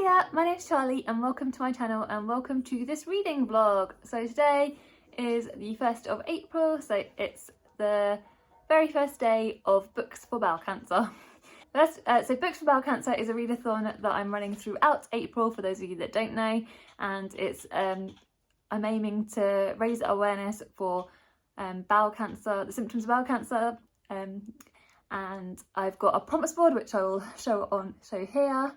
Hiya, my name's Charlie and welcome to my channel and welcome to this reading vlog. So today is the 1st of April, so it's the very first day of Books for Bowel Cancer. So Books for Bowel Cancer is a readathon that I'm running throughout April for those of you that don't know, and it's I'm aiming to raise awareness for bowel cancer, the symptoms of bowel cancer, and I've got a prompts board which I will show here.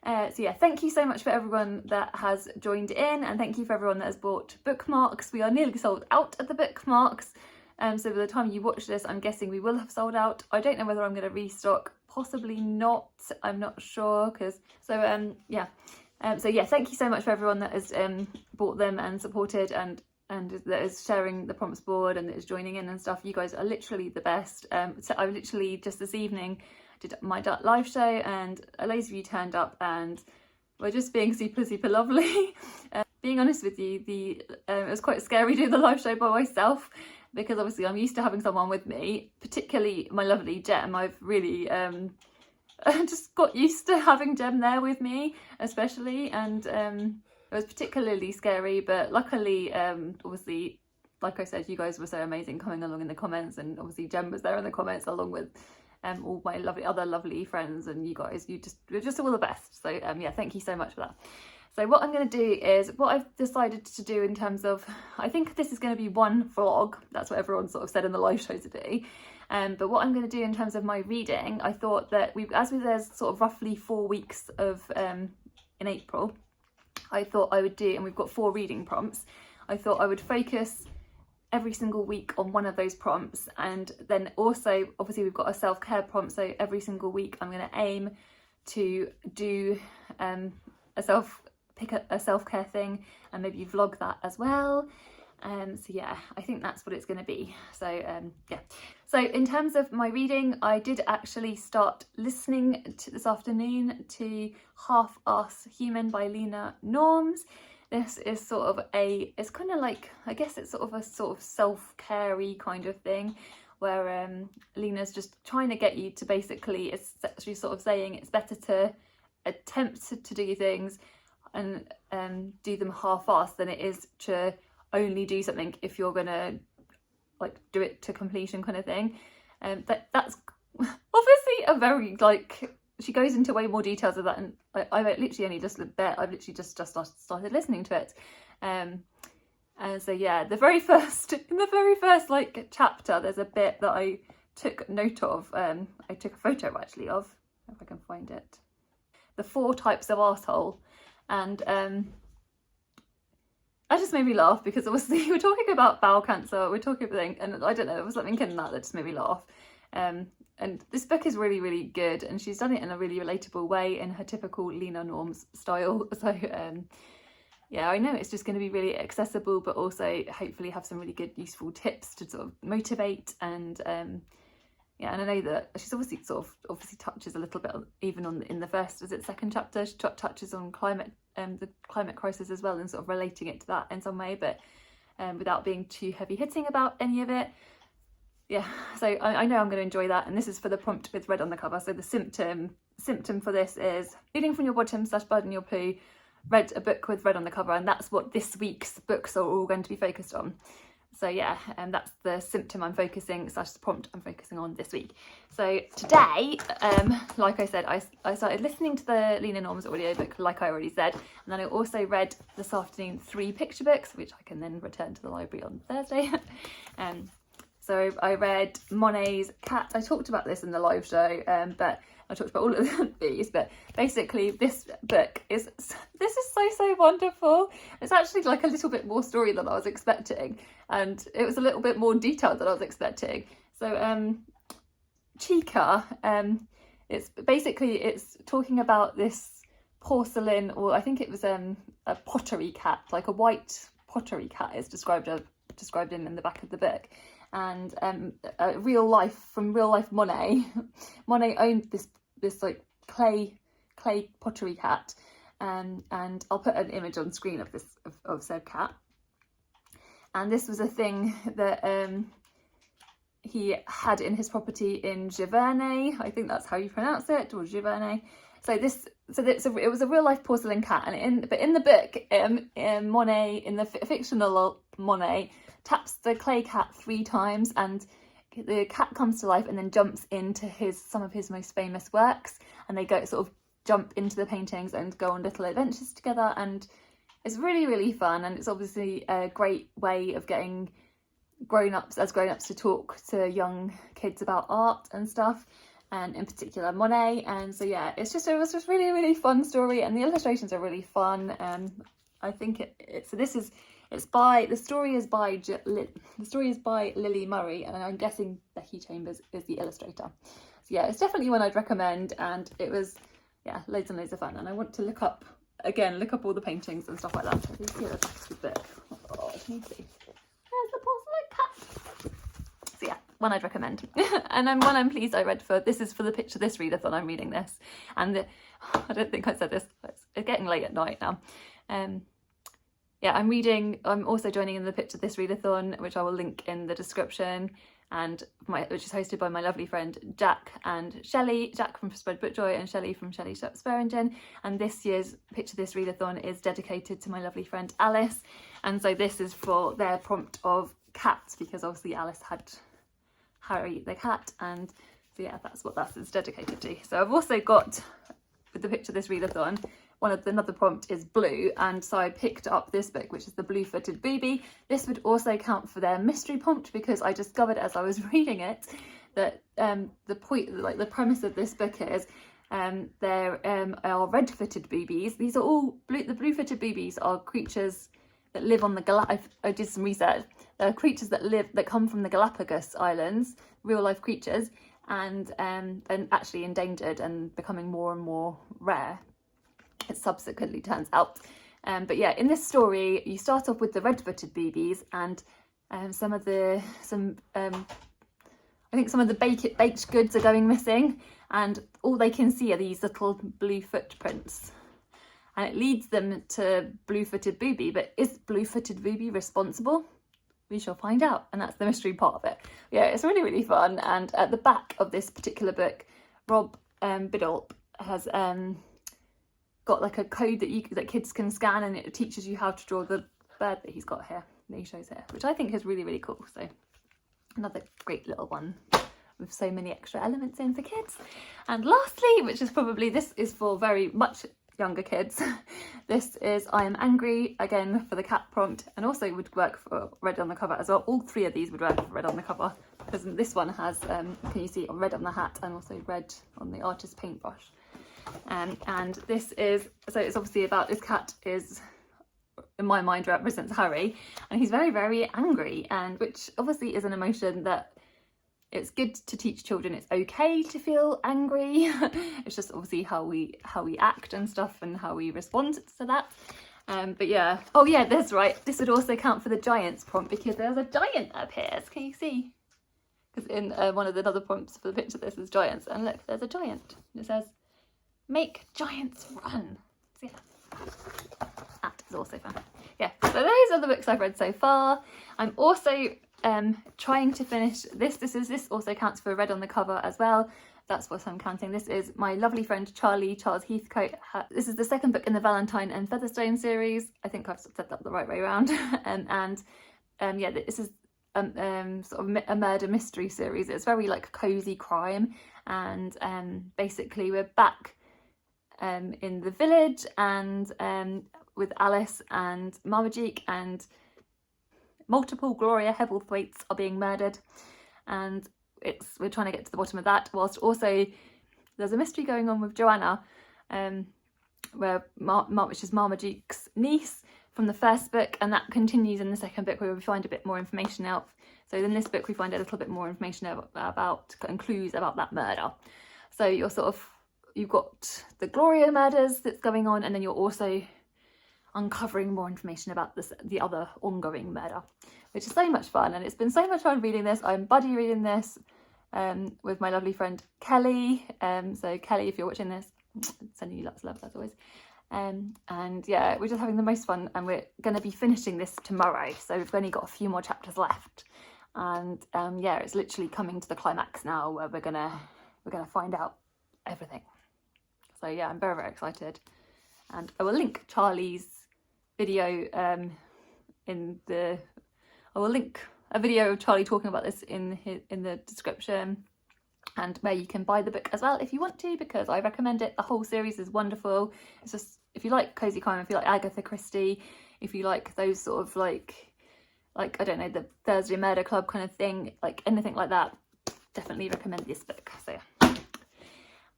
So yeah, thank you so much for everyone that has joined in, and thank you for everyone that has bought bookmarks. We are nearly sold out of the bookmarks, so by the time you watch this I'm guessing we will have sold out. I don't know whether I'm going to restock, possibly not, I'm not sure, so yeah, thank you so much for everyone that has bought them and supported and that is sharing the prompts board and that is joining in and stuff. You guys are literally the best. So I literally just this evening did my live show and loads of you turned up and were just being super lovely. Being honest with you, it was quite scary doing the live show by myself because obviously I'm used to having someone with me, particularly my lovely Jem. I've really just got used to having Jem there with me especially, and it was particularly scary, but luckily obviously, like I said, you guys were so amazing coming along in the comments, and obviously Jem was there in the comments along with all my other lovely friends, and you guys, you're just all the best. So yeah, thank you so much for that. So what I'm going to do is, what I've decided to do in terms of, I think this is going to be one vlog, that's what everyone sort of said in the live show today, but what I'm going to do in terms of my reading, I thought that there's sort of roughly 4 weeks of in April, I thought I would do, and we've got 4 reading prompts, I thought I would focus every single week on one of those prompts, and then also obviously we've got a self-care prompt, so every single week I'm going to aim to do pick a self-care thing and maybe vlog that as well. So yeah, I think that's what it's going to be. So yeah, so in terms of my reading, I did actually start listening to this afternoon to Half Us Human by Lena Norms. This is sort of it's kind of like, I guess it's sort of a sort of self-care-y kind of thing where Lena's just trying to get you to basically, it's actually sort of saying it's better to attempt to do things and do them half-assed than it is to only do something if you're gonna like do it to completion kind of thing. That's obviously a very, like, she goes into way more details of that, and I've literally only just started listening to it, and so yeah, in the very first like chapter, there's a bit that I took note of. I took a photo actually of, if I can find it, the 4 types of arsehole, and that just made me laugh because obviously we're talking about bowel cancer, we're talking about things, and I don't know, there was something in that just made me laugh. And this book is really good, and she's done it in a really relatable way in her typical Lena Norms style. So yeah, I know it's just going to be really accessible, but also hopefully have some really good useful tips to sort of motivate, and yeah, and I know that she's obviously touches a little bit even on in the second chapter, she touches on the climate crisis as well, and sort of relating it to that in some way, but without being too heavy hitting about any of it. Yeah, so I know I'm going to enjoy that, and this is for the prompt with red on the cover. So the symptom for this is bleeding from your bottom/blood in your poo, read a book with red on the cover, and that's what this week's books are all going to be focused on. So yeah, and that's the symptom I'm focusing / the prompt I'm focusing on this week. So today, like I said, I started listening to the Lena Norms audiobook, like I already said, and then I also read this afternoon 3 picture books, which I can then return to the library on Thursday. So I read Monet's Cat. I talked about this in the live show, but I talked about all of these, but basically this book is so wonderful. It's actually like a little bit more story than I was expecting, and it was a little bit more detailed than I was expecting. So Chica, it's talking about this porcelain, or I think it was a pottery cat, like a white pottery cat is described in the back of the book. And real life Monet owned this like clay pottery cat, and I'll put an image on screen of this of said cat. And this was a thing that he had in his property in Giverny, I think that's how you pronounce it, or Giverny. So this so it was a real life porcelain cat, and in the book, Monet, in the fictional Monet, taps the clay cat 3 times, and the cat comes to life and then jumps into some of his most famous works, and they go sort of jump into the paintings and go on little adventures together, and it's really, really fun. And it's obviously a great way of getting grown-ups to talk to young kids about art and stuff, and in particular Monet. And so yeah, it was just really, really fun story, and the illustrations are really fun. I think the story is by Lily Murray, and I'm guessing Becky Chambers is the illustrator. So yeah, it's definitely one I'd recommend, and it was, yeah, loads and loads of fun. And I want to look up all the paintings and stuff like that. So you see the back of the book. Oh, can you see? There's the porcelain cat. So yeah, one I'd recommend. And one I'm pleased I read for. This is for the Picture This Readathon. I'm reading this, and I don't think I said this. It's getting late at night now. Yeah, I'm also joining in the Picture This Readathon, which I will link in the description, and which is hosted by my lovely friend Jack and Shelley, Jack from Spread Bookjoy and Shelley from Shelley Swearingen. And this year's Picture This Readathon is dedicated to my lovely friend Alice, and so this is for their prompt of cats, because obviously Alice had Harry the cat, and so yeah, that's what that is dedicated to. So I've also got, with the Picture This Readathon, another prompt is blue, and so I picked up this book, which is The Blue-Footed Booby. This would also count for their mystery prompt, because I discovered as I was reading it that the premise of this book is there are red-footed boobies. These are all the blue-footed boobies are creatures that live on the I did some research. They're creatures that come from the Galapagos Islands, real life creatures, and actually endangered and becoming more and more rare, it subsequently turns out. But yeah, in this story you start off with the red-footed boobies, and I think some of the baked goods are going missing, and all they can see are these little blue footprints, and it leads them to Blue-Footed Booby. But is Blue-Footed Booby responsible? We shall find out, and that's the mystery part of it. Yeah, it's really, really fun. And at the back of this particular book, Rob Biddulph has got like a code that kids can scan, and it teaches you how to draw the bird that he's got here, that he shows here, which I think is really, really cool. So another great little one with so many extra elements in for kids. And lastly, which is probably, this is for very much younger kids, this is I Am Angry, again for the cat prompt, and also would work for red on the cover as well. All 3 of these would work for red on the cover, because this one has can you see red on the hat and also red on the artist's paintbrush. And this is, so it's obviously about, this cat is, in my mind, represents Harry, and he's very, very angry, and which obviously is an emotion that it's good to teach children. It's okay to feel angry. It's just obviously how we act and stuff, and how we respond to that. But yeah, oh yeah, that's right. This would also count for the giants prompt, because there's a giant appears. Can you see? Because in one of the other prompts for the picture, this is giants, and look, there's a giant. It says, "Make giants run." So yeah, that is also fun. Yeah, so those are the books I've read so far. I'm also trying to finish this. This also counts for red on the cover as well. That's what I'm counting. This is my lovely friend Charles Heathcote. This is the 2nd book in the Valentine and Featherstone series. I think I've said that the right way around. Yeah, this is sort of a murder mystery series. It's very like cozy crime, and basically we're back in the village, and with Alice and Marmaduke, and multiple Gloria Hebblethwaites are being murdered, and we're trying to get to the bottom of that, whilst also there's a mystery going on with Joanna, where which is Marmaduke's niece from the 1st book, and that continues in the 2nd book, where we find a bit more information out. So in this book we find a little bit more information about and clues about that murder. So you've got the Gloria murders that's going on, and then you're also uncovering more information about the other ongoing murder, which is so much fun. And it's been so much fun reading this. I'm buddy reading this with my lovely friend Kelly. So Kelly, if you're watching this, sending you lots of love as always. And yeah, we're just having the most fun, and we're going to be finishing this tomorrow, so we've only got a few more chapters left. And yeah, it's literally coming to the climax now, where we're gonna find out everything. So yeah, I'm very, very excited, and I will link Charlie's video I will link a video of Charlie talking about this in the description, and where you can buy the book as well if you want to, because I recommend it. The whole series is wonderful. It's just, if you like cozy crime, if you like Agatha Christie, if you like those sort of like I don't know, the Thursday Murder Club kind of thing, like anything like that, definitely recommend this book. So yeah,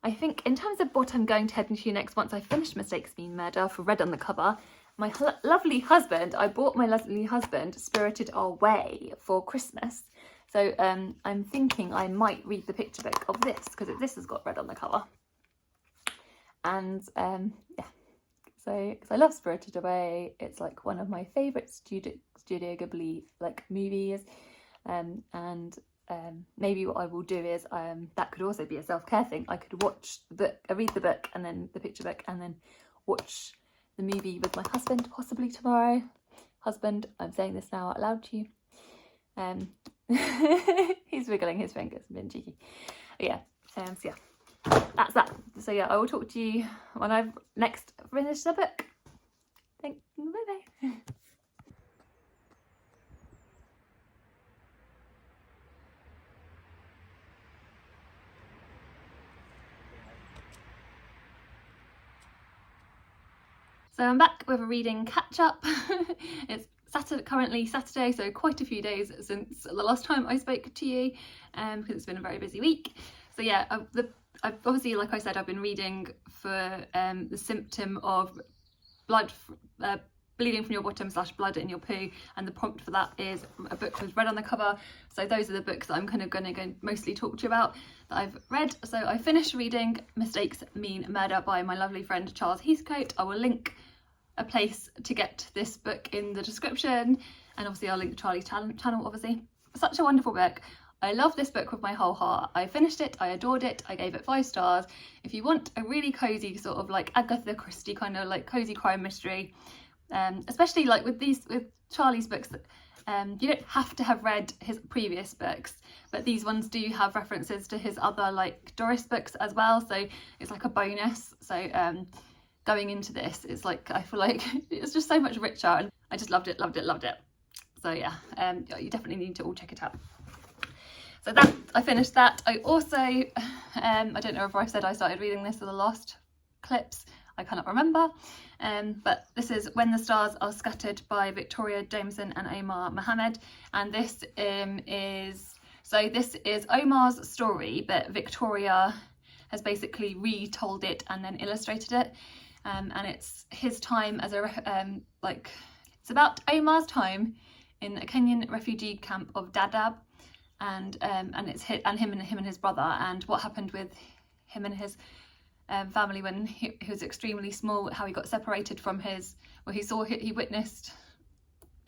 I think in terms of what I'm going to head into next, once I've finished Mistakes Mean Murder for Red on the Cover, my lovely husband, I bought my lovely husband Spirited Our Way for Christmas. So I'm thinking I might read the picture book of this, because this has got red on the cover. And yeah, so because I love Spirited Away, it's like one of my favourite Studio Ghibli like movies. And maybe what I will do is, that could also be a self-care thing. I could watch the book, read the book, and then the picture book, and then watch the movie with my husband, possibly tomorrow. Husband, I'm saying this now out loud to you. He's wiggling his fingers, being cheeky. Yeah, so yeah, that's that. So yeah, I will talk to you when I've next finished the book. Thank you, bye bye. So I'm back with a reading catch up. It's currently Saturday, so quite a few days since the last time I spoke to you, because it's been a very busy week. So yeah, I've obviously, like I said, I've been reading for the symptom of blood, bleeding from your bottom / blood in your poo, and the prompt for that is a book with red on the cover. So those are the books that I'm kind of going to mostly talk to you about that I've read. So I finished reading Mistakes Mean Murder by my lovely friend Charles Heathcote. I will link a place to get this book in the description, and obviously I'll link Charlie's channel, obviously. Such a wonderful book. I love this book with my whole heart. I finished it, I adored it, I gave it 5 stars. If you want a really cozy sort of like Agatha Christie kind of like cozy crime mystery, especially like with Charlie's books, you don't have to have read his previous books, but these ones do have references to his other like Doris books as well, so it's like a bonus. So going into this, it's like, I feel like it's just so much richer, and I just loved it. So yeah, you definitely need to all check it out. So that, I finished that. I also, I don't know if I said I started reading this in the last clips, I cannot remember, but this is When the Stars Are Scattered by Victoria Jameson and Omar Mohammed, and this is Omar's story, but Victoria has basically retold it and then illustrated it, and it's his time as a it's about Omar's time in a Kenyan refugee camp of Dadaab, and it's him and his brother, and what happened with him and his family when he was extremely small, how he got separated from he witnessed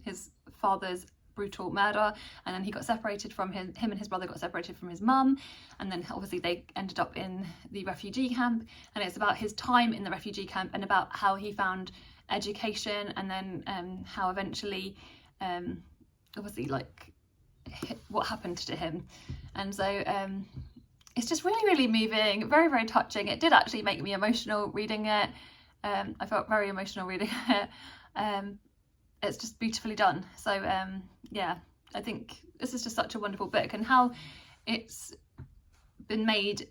his father's brutal murder, and then he got separated from him and his brother got separated from his mum, and then obviously they ended up in the refugee camp, and it's about his time in the refugee camp and about how he found education, and then how eventually obviously like what happened to him. And so it's just really, really moving, very, very touching. It did actually make me emotional reading it. I felt very emotional reading it. It's just beautifully done. So yeah, I think this is just such a wonderful book, and how it's been made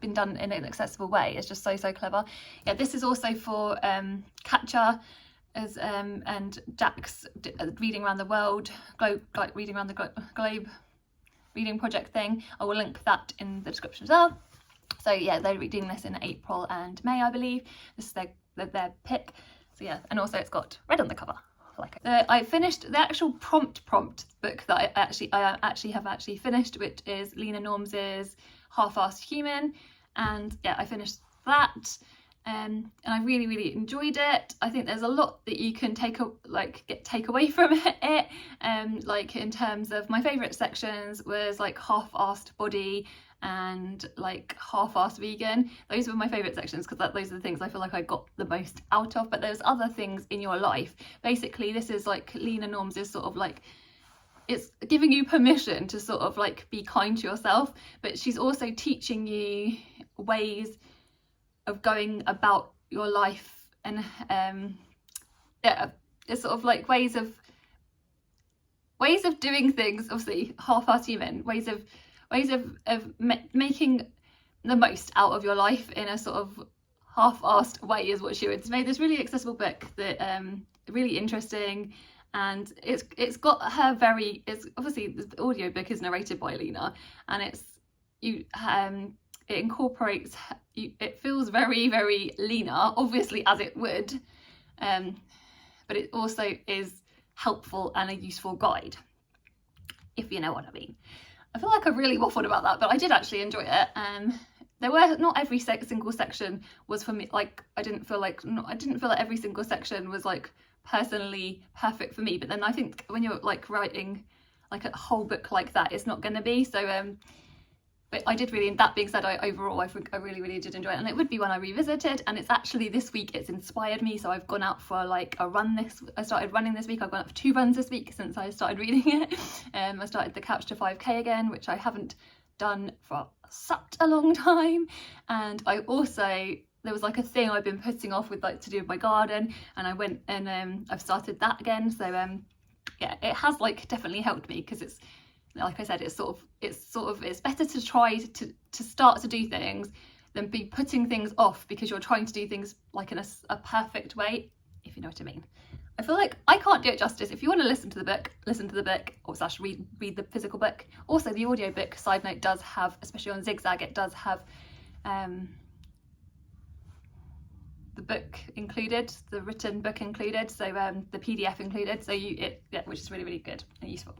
been done in an accessible way. It's just so clever. Yeah, this is also for Catcher, as and Jack's reading around the world, reading around the globe reading project thing. I will link that in the description as well. So yeah, they're reading this in April and May, I believe. This is their pick. So yeah, and also it's got red on the cover. I finished the actual prompt book that I actually have finished, which is Lena Norms's Half-Assed Human, and yeah, I finished that, and I really, really enjoyed it. I think there's a lot that you can take away from it. Like in terms of my favourite sections was like half-assed body and like half-assed vegan. Those were my favourite sections because those are the things I feel like I got the most out of. But there's other things in your life. Basically, this is like Lena Norms is sort of like, it's giving you permission to sort of like be kind to yourself, but she's also teaching you ways of going about your life, and yeah, it's sort of like ways of doing things, obviously half-assed human ways of making the most out of your life in a sort of half-assed way, is what she would say. This really accessible book that really interesting, and it's got her it's obviously the audio book is narrated by Lena, and it incorporates it feels very, very Lena, obviously, as it would, but it also is helpful and a useful guide, if you know what I mean. I feel like I really waffled about that, but I did actually enjoy it. There were not every single section was for me, like I didn't feel like every single section was like personally perfect for me, but then I think when you're like writing like a whole book like that, it's not going to be. So but I did really, that being said, overall I think I really did enjoy it, and it would be one I revisited. And it's actually this week it's inspired me, so I've gone out for like a run I started running this week. I've gone out for 2 runs this week since I started reading it. I started the Couch to 5K again, which I haven't done for such a long time. And I also, there was like a thing I've been putting off with like to do with my garden, and I went and I've started that again. So yeah, it has like definitely helped me, because it's, like I said, it's better to try to start to do things than be putting things off because you're trying to do things like in a perfect way, if you know what I mean. I feel like I can't do it justice. If you want to listen to the book, or / read the physical book. Also, the audio book, side note, does have, especially on Zigzag, it does have the book included, the written book included, so the PDF included, so which is really good and useful.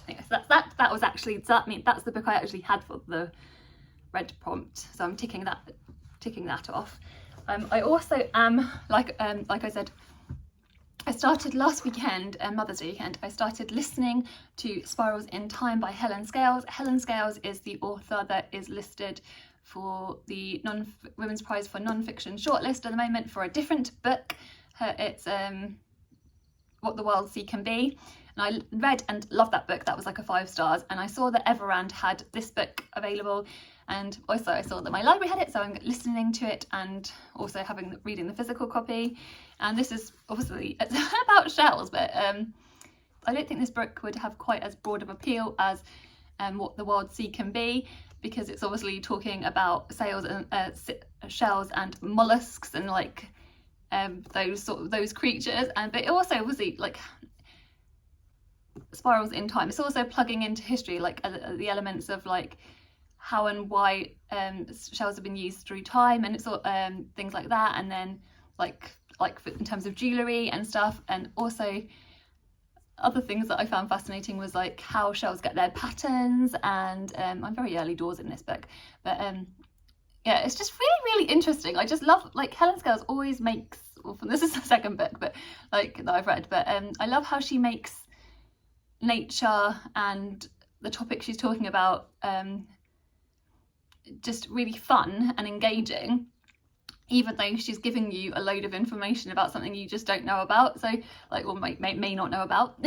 Anyway, so that was actually, that's the book I actually had for the red prompt, so I'm ticking that off. I also am, like I said, I started last weekend, Mother's Day weekend, I started listening to Spirals in Time by Helen Scales. Helen Scales is the author that is listed for the Women's Prize for Non-Fiction shortlist at the moment for a different book. It's What the Wild Sea Can Be. And I read and loved that book. That was like a 5 stars. And I saw that Everand had this book available, and also I saw that my library had it, so I'm listening to it and also reading the physical copy. And this is obviously, it's about shells, but I don't think this book would have quite as broad of appeal as What the Wild Sea Can Be, because it's obviously talking about shells and mollusks and like those creatures, but it also obviously like Spirals in Time, it's also plugging into history, like the elements of like how and why shells have been used through time, and it's all things like that. And then like in terms of jewellery and stuff, and also other things that I found fascinating was like how shells get their patterns. And I'm very early doors in this book, but yeah, it's just really interesting. I just love, like, Helen Scales always makes, well, this is the second book but like that I've read, but I love how she makes nature and the topic she's talking about just really fun and engaging, even though she's giving you a load of information about something you just don't know about, so like, or may not know about.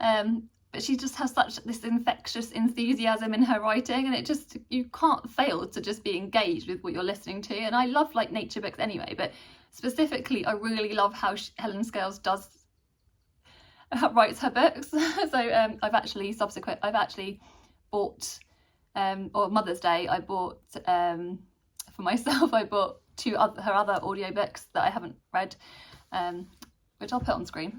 But she just has such this infectious enthusiasm in her writing, and it just, you can't fail to just be engaged with what you're listening to. And I love like nature books anyway, but specifically I really love how Helen Scales writes her books. So I've actually bought, or Mother's Day, I bought for myself, I bought her other audiobooks that I haven't read, which I'll put on screen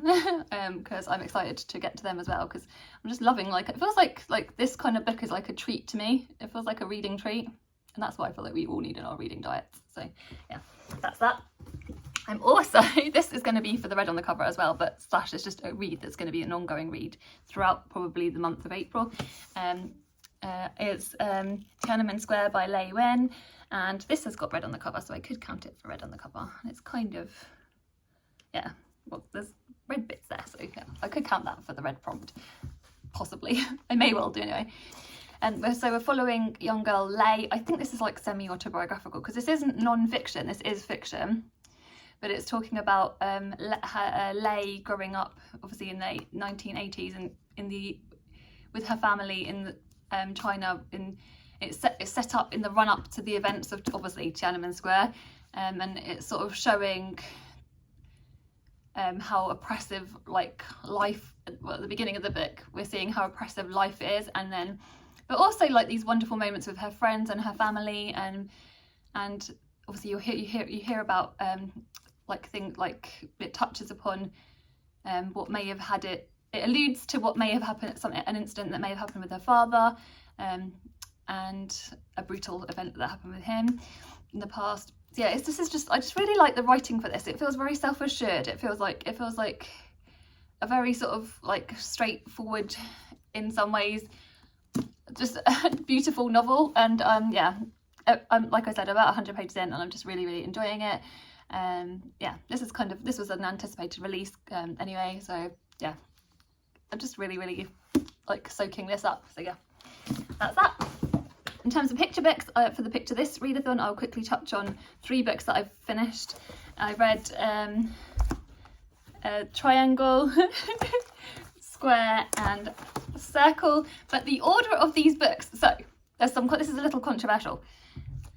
because I'm excited to get to them as well, because I'm just loving, like, it feels like this kind of book is like a treat to me. It feels like a reading treat, and that's what I feel like we all need in our reading diets. So yeah, that's that. I'm also, this is going to be for the red on the cover as well, but / is just a read that's going to be an ongoing read throughout probably the month of April. It's Tiananmen Square by Lei Wen, and this has got red on the cover, so I could count it for red on the cover. And it's kind of, yeah, well, there's red bits there, so yeah, I could count that for the red prompt, possibly. I may well do anyway. And so we're following young girl Lei. I think this is like semi-autobiographical, because this isn't non-fiction, this is fiction. But it's talking about Lei growing up, obviously in the 1980s, and with her family in China, it's set up in the run up to the events of obviously Tiananmen Square, and it's sort of showing how oppressive like life, well, at the beginning of the book we're seeing how oppressive life is, and then but also like these wonderful moments with her friends and her family, and obviously you hear about like things like it touches upon what may have had it alludes to what may have happened, an incident that may have happened with her father, and a brutal event that happened with him in the past. So yeah, this is just, I just really like the writing for this. It feels very self-assured. It feels like a very sort of like straightforward, in some ways, just a beautiful novel. And yeah, I'm like I said, about 100 pages in, and I'm just really enjoying it. Yeah, this was an anticipated release anyway, so yeah, I'm just really like soaking this up. So yeah, that's that. In terms of picture books, for this readathon, I'll quickly touch on 3 books that I've finished. I read Triangle, Square and Circle, but the order of these books, so there's this is a little controversial.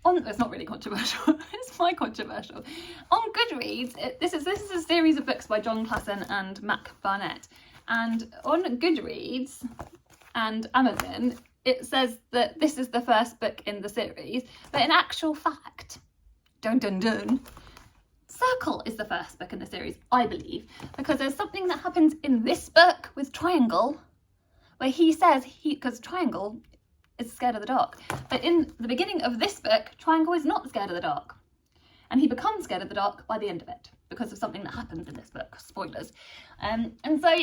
It's not really controversial, it's my controversial. On Goodreads, this is a series of books by John Klassen and Mac Barnett, and on Goodreads and Amazon it says that this is the first book in the series, but in actual fact, dun dun dun, Circle is the first book in the series, I believe, because there's something that happens in this book with Triangle where he says because Triangle is scared of the dark, but in the beginning of this book, Triangle is not scared of the dark, and he becomes scared of the dark by the end of it because of something that happens in this book. Spoilers. And so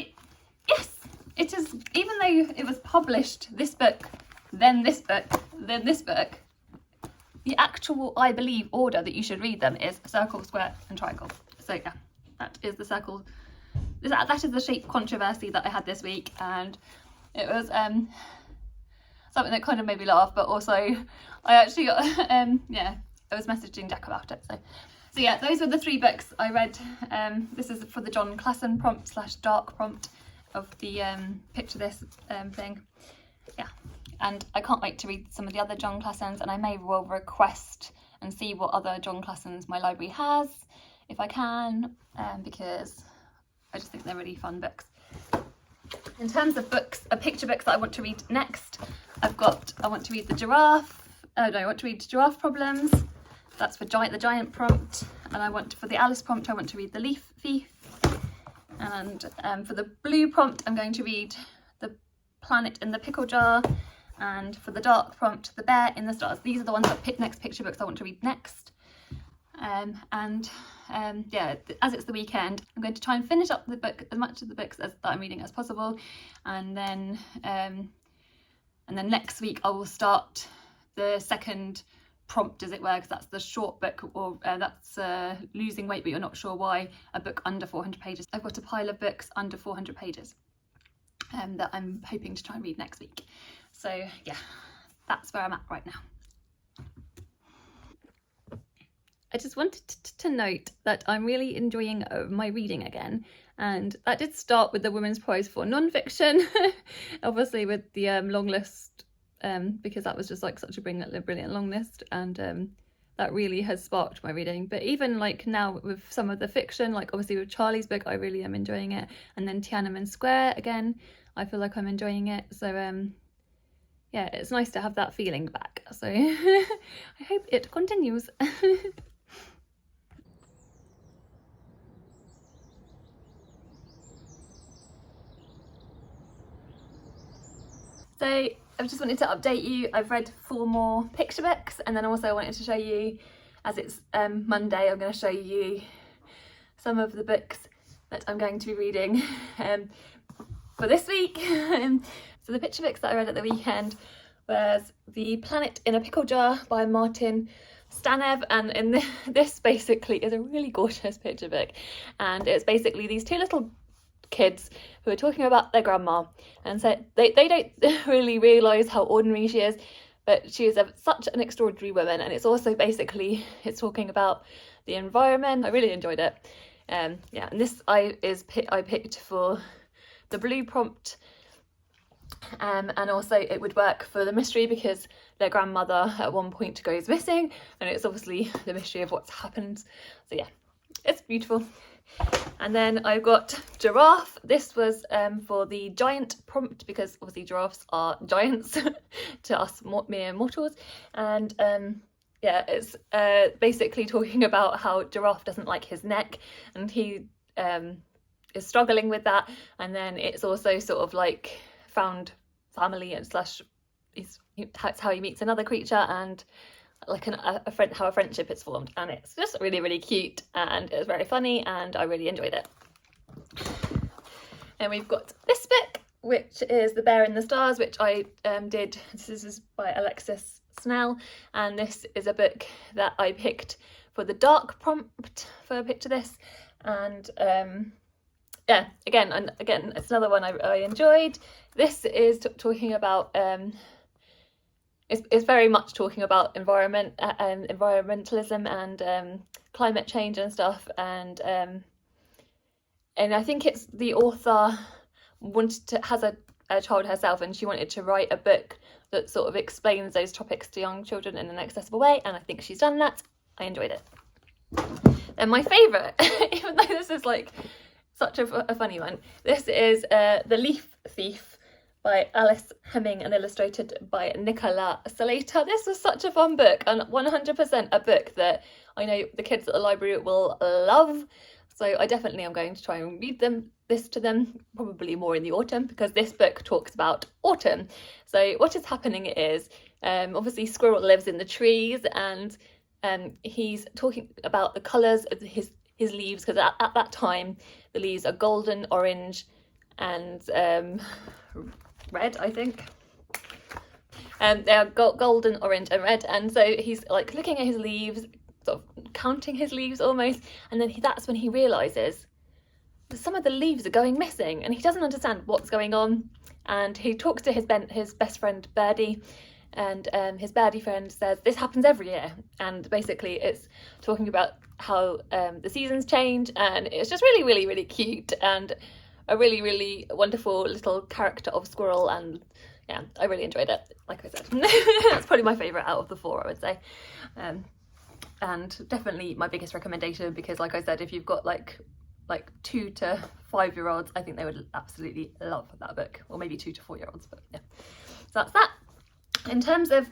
yes, it is, even though it was published, this book, then this book, then this book, the actual, I believe, order that you should read them is Circle, Square and Triangle. So yeah, that is the Circle, that is the shape controversy that I had this week, and it was something that kind of made me laugh, but also I actually got, yeah, I was messaging Jack about it. So yeah, those were the 3 books I read. This is for the John Klassen prompt / dark prompt of the picture this thing. Yeah, and I can't wait to read some of the other John Klassens, and I may well request and see what other John Klassens my library has if I can, because I just think they're really fun books. In terms of books, picture books that I want to read next, I want to read I want to read Giraffe Problems. That's for the giant prompt, and for the Alice prompt, I want to read The Leaf Thief. And for the blue prompt, I'm going to read The Planet in the Pickle Jar, and for the dark prompt, The Bear in the Stars. These are the ones that next picture books I want to read next. Yeah, as it's the weekend, I'm going to try and finish up the book, as much of the books that I'm reading as possible, and then next week I will start the second prompt, as it were, because that's the short book, or that's losing weight but you're not sure why, a book under 400 pages. I've got a pile of books under 400 pages that I'm hoping to try and read next week. So yeah, that's where I'm at right now. I just wanted to note that I'm really enjoying my reading again, and that did start with the Women's Prize for Non-Fiction, obviously with the long list, because that was just like such a brilliant long list, and that really has sparked my reading. But even like now with some of the fiction, like obviously with Charlie's book, I really am enjoying it, and then Tiananmen Square again, I feel like I'm enjoying it. So yeah, it's nice to have that feeling back, so I hope it continues. So I just wanted to update you. I've read 4 more picture books, and then also I wanted to show you, as it's Monday, I'm going to show you some of the books that I'm going to be reading for this week. So the picture books that I read at the weekend was The Planet in a Pickle Jar by Martin Stanev, and this basically is a really gorgeous picture book, and it's basically these 2 little kids who are talking about their grandma, and so they don't really realise how ordinary she is, but she is such an extraordinary woman. And it's also basically, it's talking about the environment. I really enjoyed it. Yeah, and this I picked for the blue prompt, and also it would work for the mystery, because their grandmother at one point goes missing, and it's obviously the mystery of what's happened. So yeah, it's beautiful. And then I've got Giraffe. This was for the giant prompt, because obviously giraffes are giants to us mere mortals. And yeah, it's basically talking about how Giraffe doesn't like his neck, and he is struggling with that. And then it's also sort of like found family and slash that's how he meets another creature, and like a friend, how a friendship is formed. And it's just really, really cute, and it was very funny, and I really enjoyed it. And we've got this book, which is The Bear in the Stars, which I did. This is by Alexis Snell, and this is a book that I picked for the dark prompt for Picture This. And yeah, again, it's another one I enjoyed. This is talking about it's very much talking about environmentalism and climate change and stuff, and I think it's the author has a child herself, and she wanted to write a book that sort of explains those topics to young children in an accessible way, and I think she's done that. I enjoyed it. And my favourite, even though this is like such a funny one, this is The Leaf Thief by Alice Hemming and illustrated by Nicola Salata. This was such a fun book, and 100% a book that I know the kids at the library will love. So I definitely am going to try and read this to them, probably more in the autumn, because this book talks about autumn. So what is happening is, obviously Squirrel lives in the trees, and he's talking about the colours of his leaves, because at that time the leaves are golden, orange, and red, I think. They are golden, orange and red, and so he's like looking at his leaves, sort of counting his leaves almost, and then that's when he realises that some of the leaves are going missing, and he doesn't understand what's going on. And he talks to his best friend Birdie, and his Birdie friend says this happens every year, and basically it's talking about how the seasons change, and it's just really, really, really cute, and a really, really wonderful little character of Squirrel. And yeah, I really enjoyed it, like I said. That's probably my favourite out of the four, I would say. And definitely my biggest recommendation, because like I said, if you've got like 2 to 5 year olds, I think they would absolutely love that book, or maybe 2 to 4 year olds, but yeah. So that's that. In terms of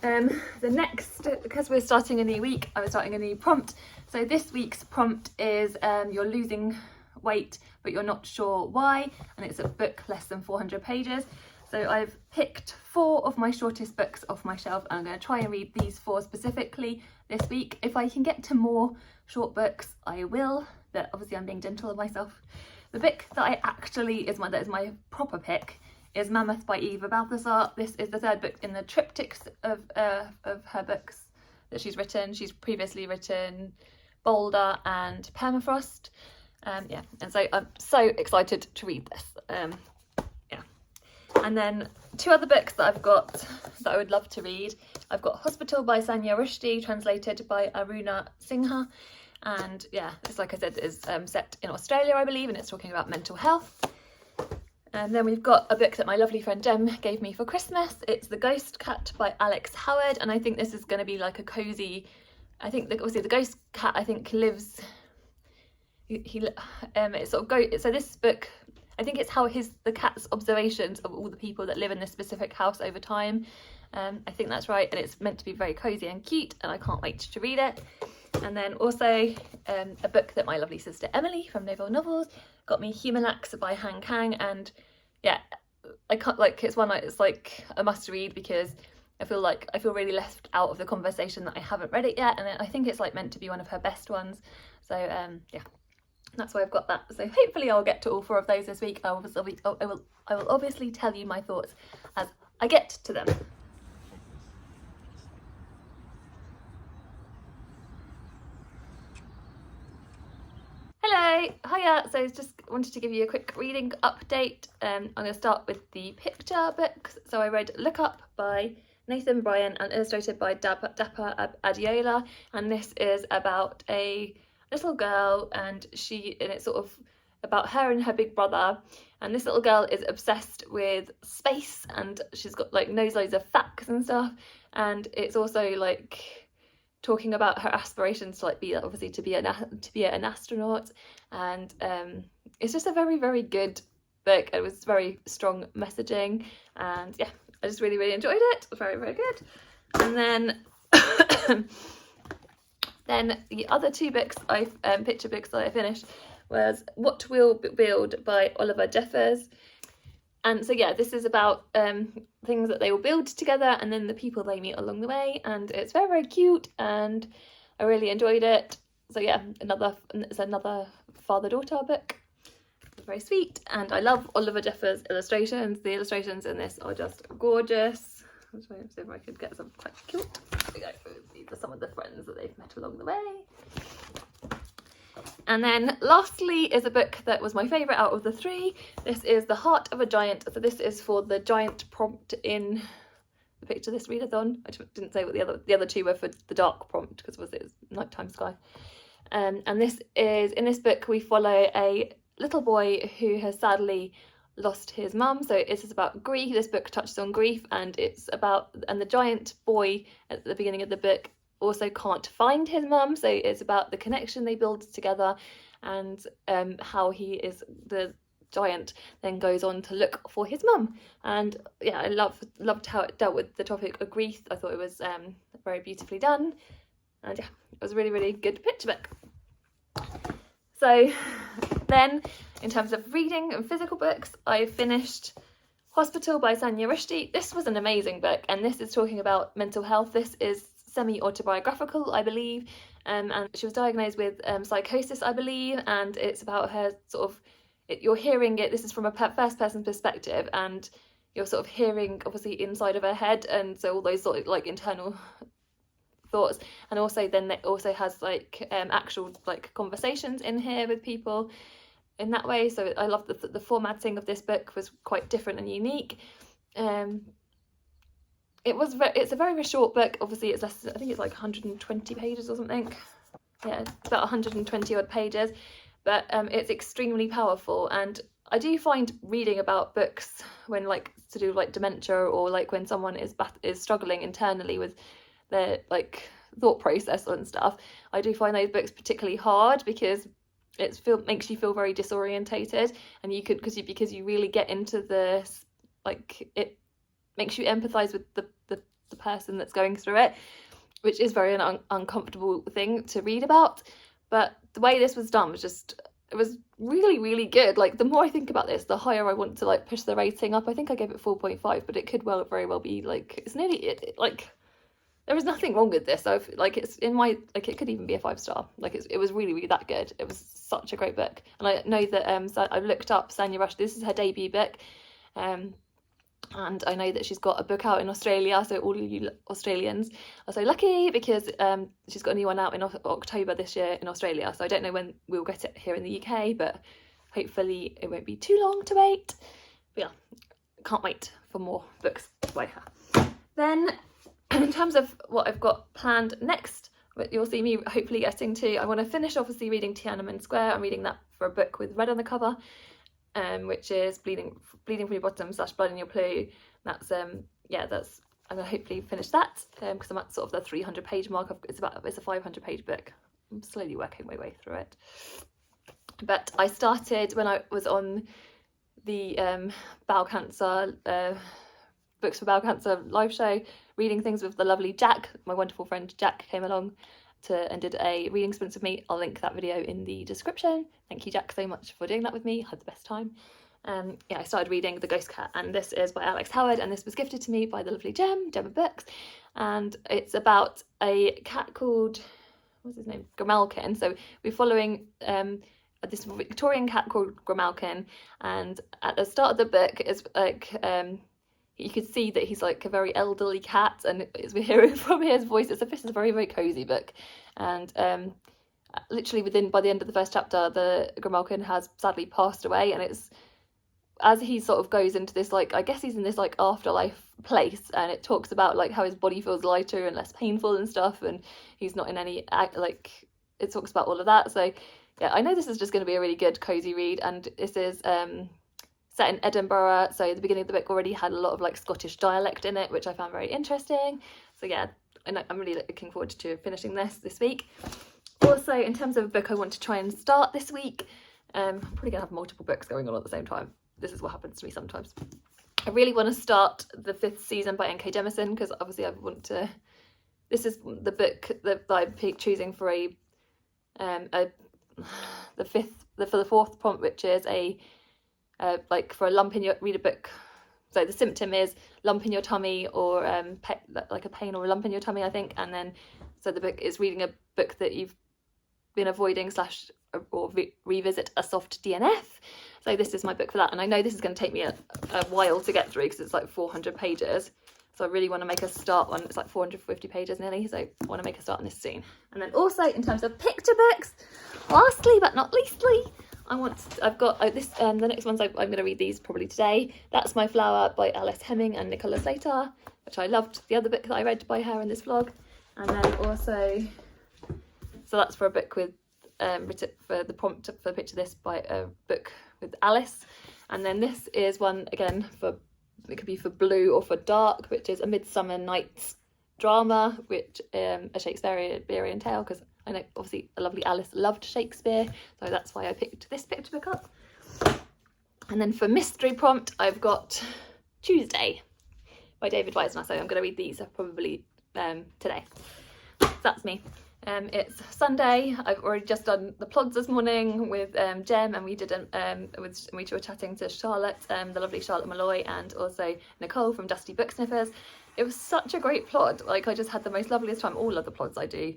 the next, because we're starting a new week, I was starting a new prompt. So this week's prompt is you're losing weight but you're not sure why, and it's a book less than 400 pages. So I've picked 4 of my shortest books off my shelf, and I'm going to try and read these 4 specifically this week. If I can get to more short books, I will, but obviously I'm being gentle on myself. The book that that is my proper pick is Mammoth by Eva Balthazar. This is the 3rd book in the triptychs of her books that she's written. She's previously written Boulder and Permafrost. Yeah, and so I'm so excited to read this. Yeah, and then 2 other books that I've got that I would love to read. I've got Hospital by Sanya Rushdie, translated by Aruna Singha, and yeah, this, like I said, is set in Australia, I believe, and it's talking about mental health. And then we've got a book that my lovely friend Jem gave me for Christmas. It's The Ghost Cat by Alex Howard, and I think this is going to be like a cosy. I think obviously the ghost cat, I think, lives. It sort of so this book, I think it's how the cat's observations of all the people that live in this specific house over time. I think that's right, and it's meant to be very cozy and cute, and I can't wait to read it. And then also a book that my lovely sister Emily from Novel Novels got me, Humanax by Han Kang, and yeah, I can't, like, it's one it's like a must read, because I feel really left out of the conversation that I haven't read it yet, and I think it's like meant to be one of her best ones. So yeah, that's why I've got that. So hopefully I'll get to all 4 of those this week. I will obviously tell you my thoughts as I get to them. Hello, hiya. So just wanted to give you a quick reading update. I'm going to start with the picture books. So I read Look Up by Nathan Bryan and illustrated by Dapper Adiola, and this is about a little girl, and it's sort of about her and her big brother, and this little girl is obsessed with space, and she's got like knows loads of facts and stuff, and it's also like talking about her aspirations to like be obviously to be an astronaut, and it's just a very, very good book. It was very strong messaging, and yeah, I just really, really enjoyed it. Very, very good. And then then the other two books picture books that I finished was What We'll Build by Oliver Jeffers. And so yeah, this is about things that they will build together and then the people they meet along the way, and it's very, very cute and I really enjoyed it. So yeah, it's another father-daughter book. It's very sweet, and I love Oliver Jeffers' illustrations. The illustrations in this are just gorgeous. I'm trying to see if I could get some quite cute. These are some of the friends that they've met along the way. And then lastly is a book that was my favourite out of the three. This is The Heart of a Giant. So this is for the giant prompt in the picture this readathon. I didn't say what the other two were for the dark prompt because it was nighttime sky. And this is, in this book we follow a little boy who has sadly lost his mum. So it is about grief. This book touches on grief, and the giant boy at the beginning of the book also can't find his mum, so it's about the connection they build together, and how the giant then goes on to look for his mum. And yeah, I loved how it dealt with the topic of grief. I thought it was very beautifully done, and yeah, it was a really, really good picture book. So then in terms of reading and physical books, I finished Hospital by Sanya Rushdie. This was an amazing book, and this is talking about mental health. This is semi-autobiographical, I believe, and she was diagnosed with psychosis, I believe, and it's about her you're hearing it, this is from a first person perspective, and you're sort of hearing obviously inside of her head, and so all those sort of like internal thoughts, and also then it also has like actual like conversations in here with people in that way. So I love the formatting of this book was quite different and unique. It's a very, very short book. Obviously it's less, I think it's like 120 pages or something. Yeah, it's about 120 odd pages, but it's extremely powerful. And I do find reading about books when like to do like dementia, or like when someone is struggling internally with their like thought process and stuff, I do find those books particularly hard because makes you feel very disorientated, and because you really get into this, like it makes you empathise with the person that's going through it, which is very uncomfortable thing to read about. But the way this was done was it was really, really good. Like the more I think about this, the higher I want to like push the rating up. I think I gave it 4.5, but it could very well be like, it's nearly like there was nothing wrong with this. So like it's in my, like it could even be a 5-star. Like it was really, really that good. It was such a great book. And I know that so I looked up Sanya Rushdie. This is her debut book. And I know that she's got a book out in Australia, so all of you Australians are so lucky because she's got a new one out in October this year in Australia. So I don't know when we'll get it here in the UK, but hopefully it won't be too long to wait. But yeah, can't wait for more books by her. Then in terms of what I've got planned next, you'll see me hopefully getting to, I want to finish obviously reading Tiananmen Square. I'm reading that for a book with red on the cover. Which is bleeding from your bottom / blood in your poo. That's I'm gonna hopefully finish that because I'm at sort of the 300 page mark. It's a 500 page book. I'm slowly working my way through it. But I started when I was on the Bowel Cancer Books for Bowel Cancer live show, reading things with the lovely Jack. My wonderful friend Jack came along and did a reading sprints with me. I'll link that video in the description. Thank you, Jack, so much for doing that with me. Had the best time. I started reading The Ghost Cat, and this is by Alex Howard, and this was gifted to me by the lovely Gemma Books, and it's about a cat called, what's his name, Grimalkin. So we're following this Victorian cat called Grimalkin, and at the start of the book is like you could see that he's like a very elderly cat, and as we're hearing from his voice, this is a very, very cozy book. And literally by the end of the first chapter, the Grimalkin has sadly passed away, and it's as he sort of goes into this, like, I guess he's in this like afterlife place, and it talks about like how his body feels lighter and less painful and stuff, and he's not in any like, it talks about all of that. So yeah, I know this is just going to be a really good cozy read, and this is set in Edinburgh, so the beginning of the book already had a lot of like Scottish dialect in it, which I found very interesting. So yeah, I'm really looking forward to finishing this week. Also, in terms of a book I want to try and start this week, I'm probably gonna have multiple books going on at the same time. This is what happens to me sometimes. I really want to start the 5th season by N.K. Jemisin, because obviously I want to, this is the book that I'm choosing for for the 4th prompt, which is like for a lump in your, read a book. So the symptom is lump in your tummy, or like a pain or a lump in your tummy, I think. And then so the book is reading a book that you've been avoiding or revisit a soft DNF. So this is my book for that, and I know this is going to take me a while to get through because it's like 400 pages. So I really want to make a start on, it's like 450 pages nearly, so I want to make a start on this soon. And then also in terms of picture books, lastly but not leastly, I've got this, the next ones I'm going to read these probably today. That's My Flower by Alice Hemming and Nicola Slater, which I loved, the other book that I read by her in this vlog. And then also, so that's for a book with, for the prompt for the picture this by a book with Alice. And then this is one again for, it could be for blue or for dark, which is A Midsummer Night's Drama, which a Shakespearean tale, because I know obviously a lovely Alice loved Shakespeare, so that's why I picked this picture book up. And then for mystery prompt, I've got Tuesday by David Weisner, so I'm going to read these probably today. So that's me. It's Sunday. I've already just done the plods this morning with Jem, and we were chatting to Charlotte, the lovely Charlotte Malloy, and also Nicole from Dusty Book Sniffers. It was such a great plod. Like, I just had the most loveliest time. All of the plods I do,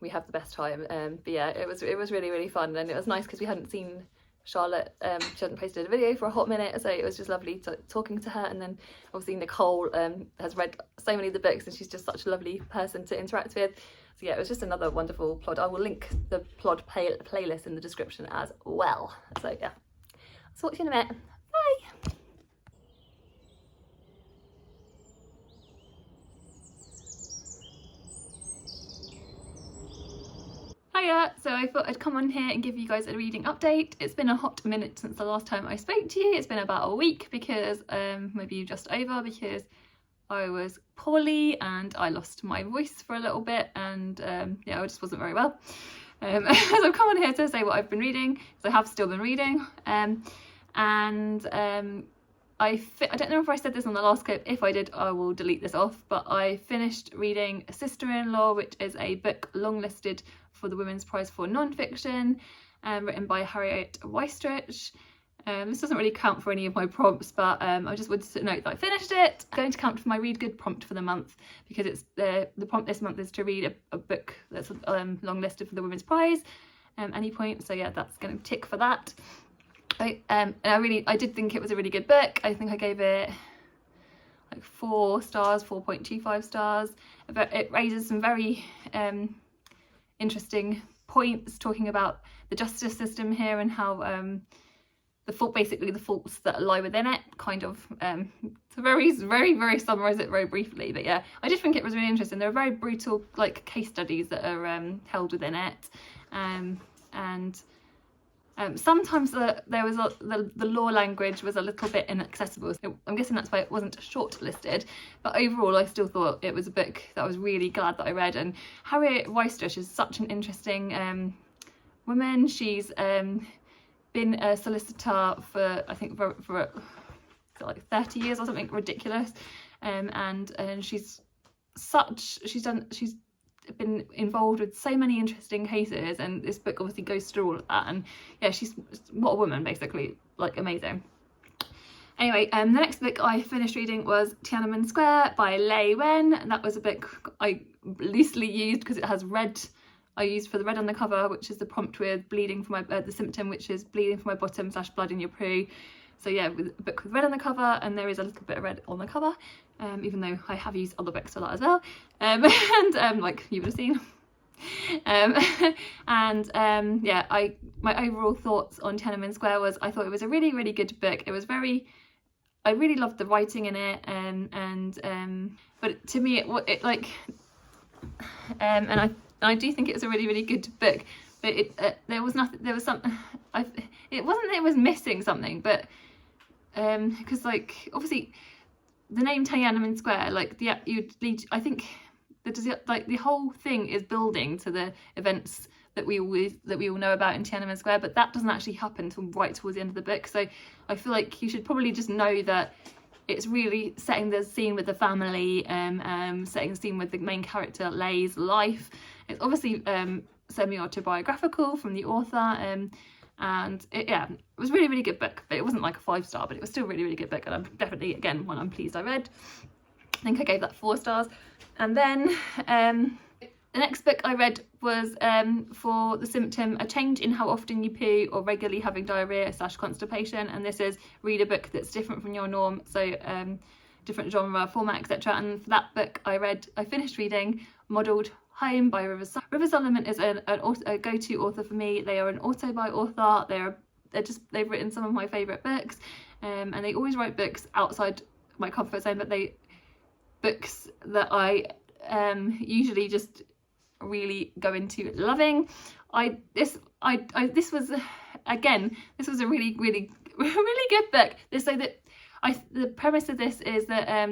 we have the best time. But yeah, it was really, really fun, and it was nice because we hadn't seen Charlotte. She hadn't posted a video for a hot minute, so it was just lovely talking to her. And then obviously Nicole has read so many of the books, and she's just such a lovely person to interact with. So yeah, it was just another wonderful plod. I will link the plod playlist in the description as well. So yeah, I'll talk to you in a minute. Bye. Hiya, so I thought I'd come on here and give you guys a reading update. It's been a hot minute since the last time I spoke to you. It's been about a week, because maybe just over, because I was poorly and I lost my voice for a little bit, and yeah, I just wasn't very well. So I've come on here to say what I've been reading, because I have still been reading. I don't know if I said this on the last clip. If I did, I will delete this off, but I finished reading Sister-in-Law, which is a book longlisted for the Women's Prize for Non-Fiction, written by Harriet Weistrich. This doesn't really count for any of my prompts, but I just wanted to note that I finished it. I'm going to count for my Read Good prompt for the month, because it's the prompt this month is to read a book that's long listed for the Women's Prize, any point. So yeah, that's going to tick for that. And I did think it was a really good book. I think I gave it like 4 stars, 4.25 stars. But it raises some very interesting points, talking about the justice system here, and how basically the faults that lie within it, kind of to very summarize it very briefly. But yeah, I did think it was really interesting. There are very brutal like case studies that are held within it, and sometimes the law language was a little bit inaccessible, so I'm guessing that's why it wasn't shortlisted. But overall, I still thought it was a book that I was really glad that I read. And Harriet Weistrich is such an interesting woman. She's been a solicitor for, I think, for like 30 years or something ridiculous, and she's been involved with so many interesting cases, and this book obviously goes through all of that. And yeah, she's, what a woman, basically, like, amazing. Anyway, the next book I finished reading was Tiananmen Square by Lei Wen, and that was a book I loosely used because it has red. I used for the red on the cover, which is the prompt with bleeding for my the symptom, which is bleeding from my bottom / blood in your poo. So yeah, with a book with red on the cover, and there is a little bit of red on the cover, even though I have used other books for that as well, and like you would have seen. Yeah, my overall thoughts on Tiananmen Square was, I thought it was a really good book. It was I really loved the writing in it, but to me it like, and I do think it was a really good book, but there was nothing. There was some. It wasn't that it was missing something, but because like obviously the name Tiananmen Square, like you'd lead. I think like the whole thing is building to the events that we all know about in Tiananmen Square, but that doesn't actually happen until right towards the end of the book. So I feel like you should probably just know that it's really setting the scene with the family, setting the scene with the main character Lei's life. It's obviously semi-autobiographical from the author, and it was really, really good book. But it wasn't like a 5-star, but it was still really, really good book, and I'm definitely, again, one I'm pleased I read. I think I gave that 4 stars. And then the next book I read was for the Symptom, A Change in How Often You Poo or Regularly Having Diarrhoea / Constipation. And this is read a book that's different from your norm, so different genre, format, etc. And for that book I finished reading Modelled Home by River Solomon is a go-to author for me. They are an auto-buy author. They've written some of my favourite books, and they always write books outside my comfort zone, but books that I usually just really go into loving. This was a really, really, really good book. The premise of this is that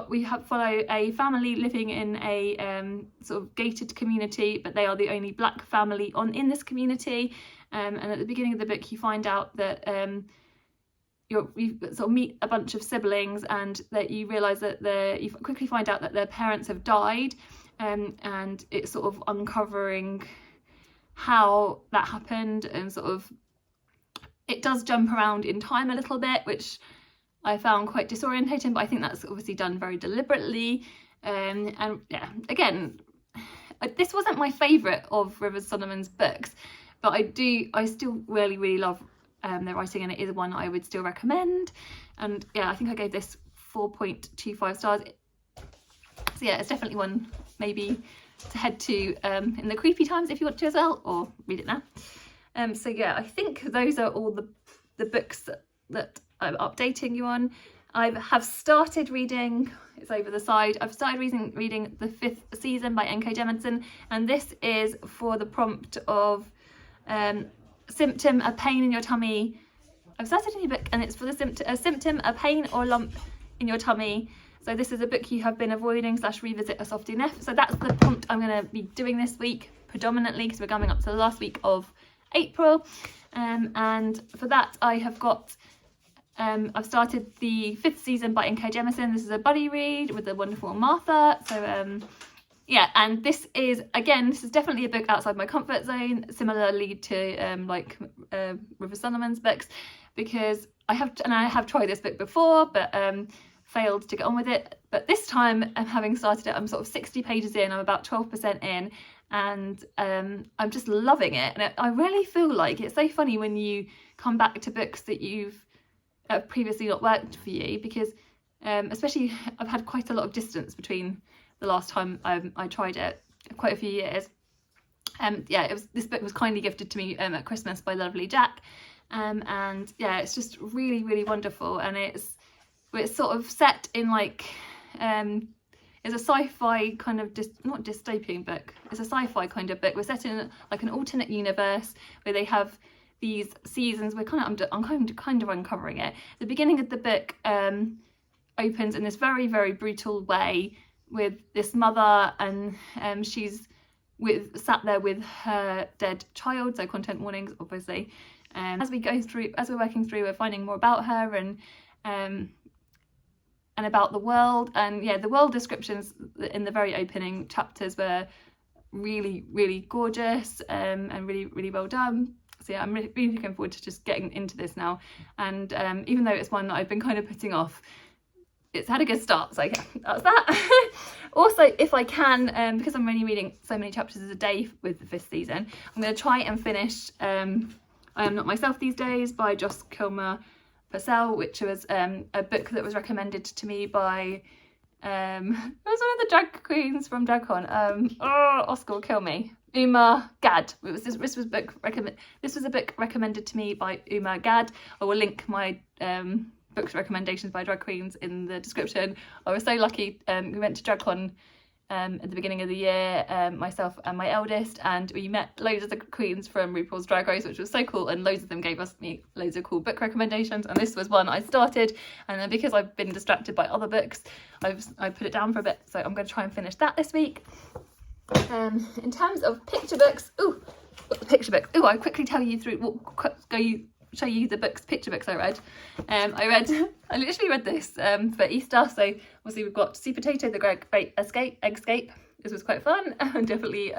we follow a family living in a sort of gated community, but they are the only black family in this community, and at the beginning of the book you find out that you sort of meet a bunch of siblings, and that you realise that you quickly find out that their parents have died, and it's sort of uncovering how that happened, and sort of it does jump around in time a little bit, which I found quite disorientating, but I think that's obviously done very deliberately. And yeah, again, this wasn't my favourite of River Solomon's books, but I still really, really love their writing, and it is one I would still recommend. And yeah, I think I gave this 4.25 stars. So yeah, it's definitely one maybe to head to in the creepy times if you want to as well, or read it now. So yeah, I think those are all the books that I'm updating you on. I have started reading, it's over the side, I've started reading the 5th season by N.K. Jemisin, and this is for the prompt of Symptom, A Pain in Your Tummy. I've started a new book, and it's for the symptom, a pain or lump in your tummy. So this is a book you have been avoiding / revisit a soft enough. So that's the prompt I'm going to be doing this week predominantly, because we're coming up to the last week of April, and for that I have got I've started the 5th season by N.K. Jemisin. This is a buddy read with the wonderful Martha. So yeah, and this is definitely a book outside my comfort zone, similarly to River Solomon's books, because I have tried this book before, but failed to get on with it. But this time, having started it, I'm sort of 60 pages in, I'm about 12% in, and I'm just loving it. And I really feel like it's so funny when you come back to books that you've previously not worked for you, because especially I've had quite a lot of distance between the last time I tried it, quite a few years. Yeah, this book was kindly gifted to me at Christmas by lovely Jack, and yeah, it's just really, really wonderful. And it's sort of set in like it's a sci-fi kind of not dystopian book, it's a sci-fi kind of book. We're set in like an alternate universe where they have these seasons. I'm kind of uncovering it. The beginning of the book opens in this very, very brutal way with this mother, and she's sat there with her dead child, so content warnings obviously. As we're working through, we're finding more about her and about the world. And yeah, the world descriptions in the very opening chapters were really, really gorgeous, and really, really well done. So yeah, I'm really, really looking forward to just getting into this now. And even though it's one that I've been kind of putting off, it's had a good start. So yeah, that's that. Also, if I can, because I'm only reading so many chapters a day with the 5th season, I'm going to try and finish I Am Not Myself These Days by Joss Kilmer Purcell, which was a book that was recommended to me by it was one of the drag queens from DragCon. Oscar will kill me. Uma Gad. This was a book recommended to me by Uma Gad. I will link my books recommendations by drag queens in the description. I was so lucky. We went to DragCon at the beginning of the year, myself and my eldest, and we met loads of the queens from RuPaul's Drag Race, which was so cool, and loads of them gave me loads of cool book recommendations, and this was one I started, and then because I've been distracted by other books, I put it down for a bit, so I'm going to try and finish that this week. In terms of picture books, I'll quickly tell you through show you the picture books I read. I literally read this for Easter, so obviously we've got Sweet Potato, The Great Escape. This was quite fun, and definitely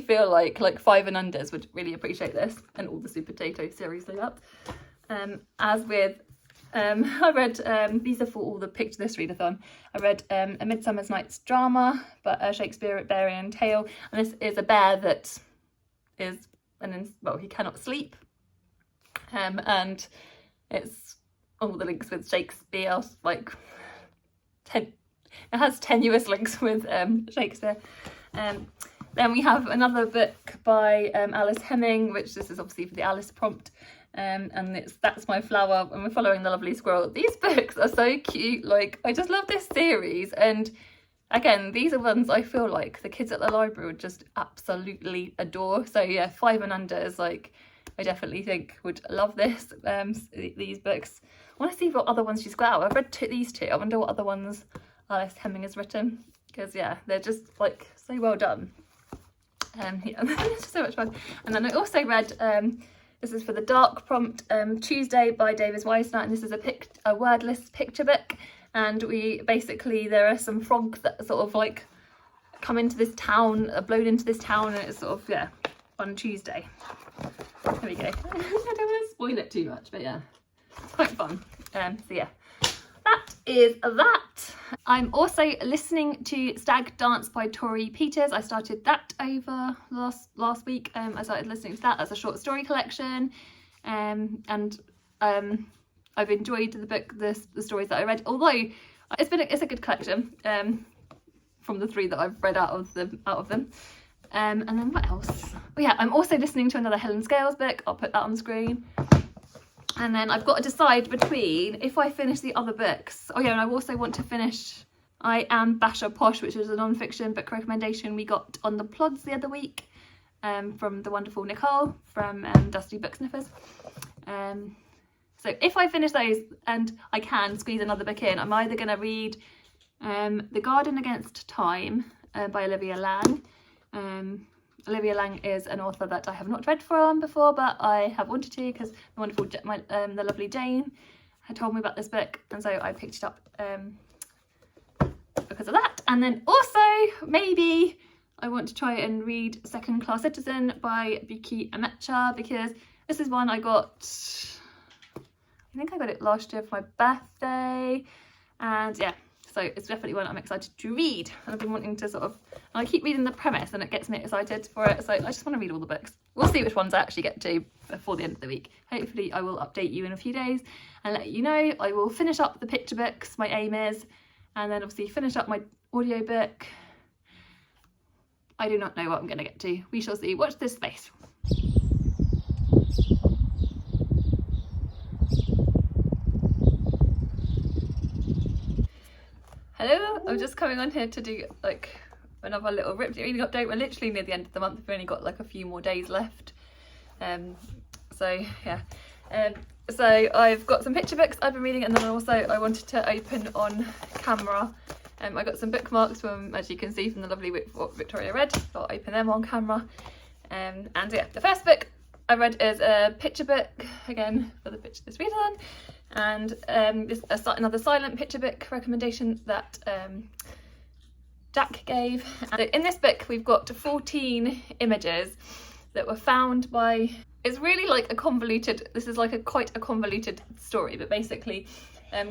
feel like 5 and unders would really appreciate this, and all the Sweet Potato series like that. As with I read these are for all the picture this readathon. I read A Midsummer Night's Drama, but a Shakespearean tale, and this is a bear that is he cannot sleep, and it's all the links with Shakespeare, it has tenuous links with Shakespeare. Then we have another book by Alice Hemming, which this is obviously for the Alice prompt, and That's My Flower, and we're following the lovely squirrel. These books are so cute, I just love this series, and again, these are ones I feel like the kids at the library would just absolutely adore. So yeah, 5 and unders, I definitely think would love this. These books. I want to see what other ones she's got out. I've read these two. I wonder what other ones Alice Hemming has written, because yeah, they're just so well done. Yeah, it's just so much fun. And then I also read this is for the dark prompt, Tuesday by Davis Weisner, and this is a wordless picture book. And there are some frogs that sort of come into this town, are blown into this town, and it's on Tuesday. There we go. I don't want to spoil it too much, but yeah, it's quite fun. So yeah, that is that. I'm also listening to Stag Dance by Tori Peters. I started that over last week. I started listening to that as a short story collection, and I've enjoyed the book, the stories that I read, although it's a good collection from the 3 that I've read out of them. And then what else? Oh yeah, I'm also listening to another Helen Scales book. I'll put that on the screen. And then I've got to decide between if I finish the other books. Oh yeah, and I also want to finish I Am Basher Posh, which is a non-fiction book recommendation we got on the Plods the other week, from the wonderful Nicole from Dusty Book Sniffers. So if I finish those and I can squeeze another book in, I'm either going to read The Garden Against Time by Olivia Laing. Olivia Laing is an author that I have not read from before, but I have wanted to, because the wonderful, the lovely Jane had told me about this book, and so I picked it up because of that. And then also maybe I want to try and read Second Class Citizen by Buki Amecha, because this is one I think I got it last year for my birthday, and yeah, so it's definitely one I'm excited to read, and I've been wanting to I keep reading the premise and it gets me excited for it, so I just want to read all the books. We'll see which ones I actually get to before the end of the week. Hopefully I will update you in a few days and let you know. I will finish up the picture books, my aim is, and then obviously finish up my audiobook. I do not know what I'm going to get to. We shall see. Watch this space. Hello, I'm just coming on here to do another little reading update. We're literally near the end of the month. We've only got a few more days left. So yeah. So I've got some picture books I've been reading, and then also I wanted to open on camera. I got some bookmarks from, as you can see, from the lovely Victoria read. So I'll open them on camera. And yeah, the first book I read is a picture book, again for the picture this readathon, and another silent picture book recommendation that Jack gave. And in this book we've got 14 images that were found by, it's really a convoluted, this is quite a convoluted story, but basically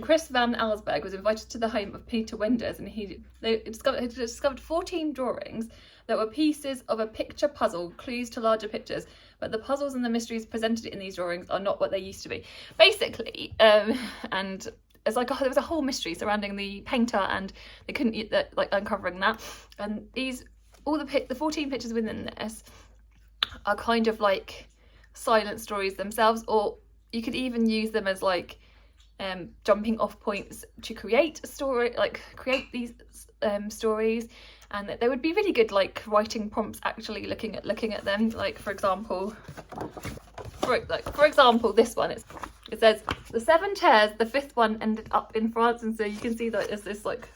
Chris Van Alsberg was invited to the home of Peter Wenders, and he discovered 14 drawings that were pieces of a picture puzzle, clues to larger pictures, but the puzzles and the mysteries presented in these drawings are not what they used to be. Basically, and it's there was a whole mystery surrounding the painter, and they couldn't uncovering that. And all the 14 pictures within this are kind of silent stories themselves, or you could even use them as jumping off points to create a story, create these stories, and that they would be really good like writing prompts, actually looking at them. Like for example, this one, it says the 7 chairs, the 5th one ended up in France, and so you can see that there's this like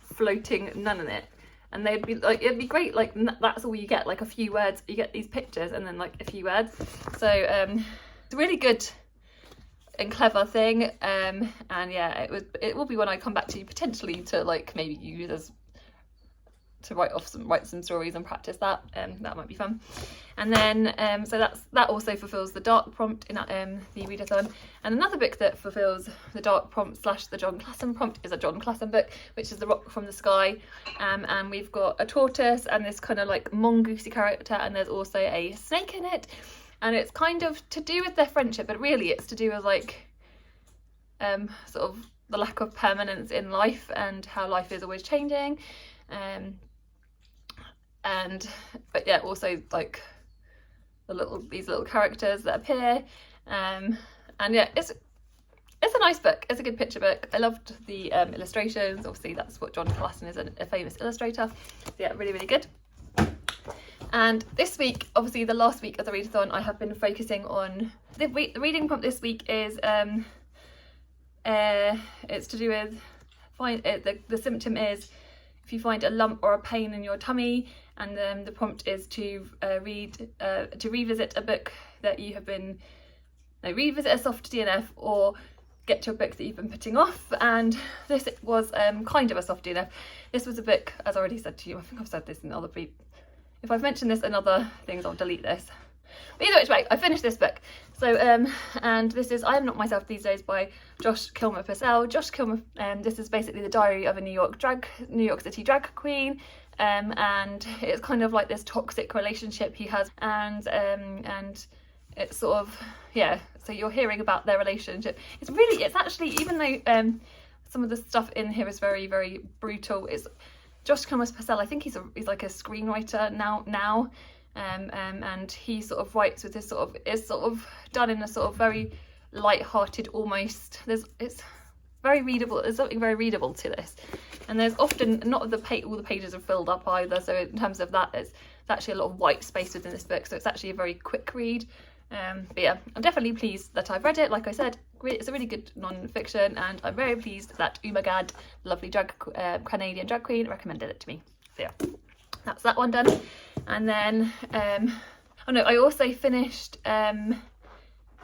floating nun in it, and they'd be like, it'd be great, like that's all you get, like a few words, you get these pictures and then like a few words. So it's a really good and clever thing, and yeah, it will be one I come back to potentially to like maybe use as to write some stories and practice that. That might be fun. And then so that also fulfills the dark prompt in the readathon. And another book that fulfills the dark prompt / the John Classon prompt is a John Classon book, which is The Rock from the Sky, and we've got a tortoise and this kind of like mongoosey character, and there's also a snake in it, and it's kind of to do with their friendship, but really it's to do with like sort of the lack of permanence in life and how life is always changing. But yeah, also like these little characters that appear, and yeah, it's a nice book. It's a good picture book. I loved the illustrations. Obviously that's what John Classon is, a famous illustrator. So yeah, really, really good. And this week, obviously the last week of the readathon, I have been focusing on the reading prompt this week is it's to do with the symptom is if you find a lump or a pain in your tummy, and then the prompt is to revisit a book that you have been revisit a soft DNF or get to a book that you've been putting off. And this was kind of a soft DNF. This was a book, as I already said to you, I think I've said this in other if I've mentioned this in other things, I'll delete this. But either which way, I finished this book. So and this is I Am Not Myself These Days by Josh Kilmer Purcell. Josh Kilmer, this is basically the diary of a New York City drag queen, and it's kind of like this toxic relationship he has, and it's sort of, yeah, so you're hearing about their relationship. It's actually, even though some of the stuff in here is very, very brutal, it's Josh Kilmer Purcell, I think he's like a screenwriter now. And he sort of writes with this is sort of done in a sort of very light-hearted, almost, it's very readable. There's something very readable to this, and there's often not all the pages are filled up either, so in terms of that, there's actually a lot of white space within this book, so it's actually a very quick read. But yeah, I'm definitely pleased that I've read it. Like I said, it's a really good non-fiction, and I'm very pleased that Umagad, lovely Canadian drag queen, recommended it to me. So yeah, that's that one done. And then I also finished an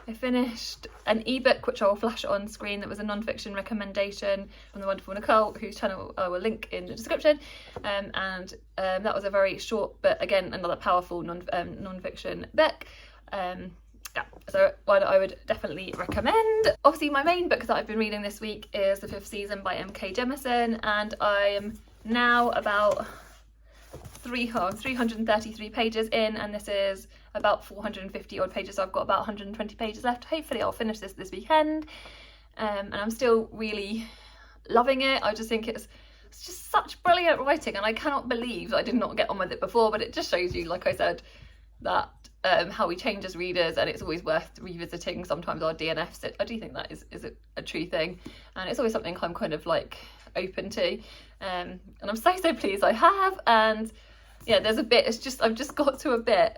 ebook which I will flash on screen, that was a non-fiction recommendation from the wonderful Nicole, whose channel I will link in the description, and that was a very short but again another powerful non-fiction book. Yeah, so one I would definitely recommend. Obviously my main book that I've been reading this week is The 5th Season by M.K. Jemisin, and I'm now about 333 pages in, and this is about 450 odd pages, so I've got about 120 pages left. Hopefully I'll finish this weekend, and I'm still really loving it. I just think it's just such brilliant writing, and I cannot believe I did not get on with it before, but it just shows you, like I said, that how we change as readers, and it's always worth revisiting sometimes our DNFs. I do think that is a true thing, and it's always something I'm kind of like open to, and I'm so pleased I have. And yeah, there's a bit, I've just got to a bit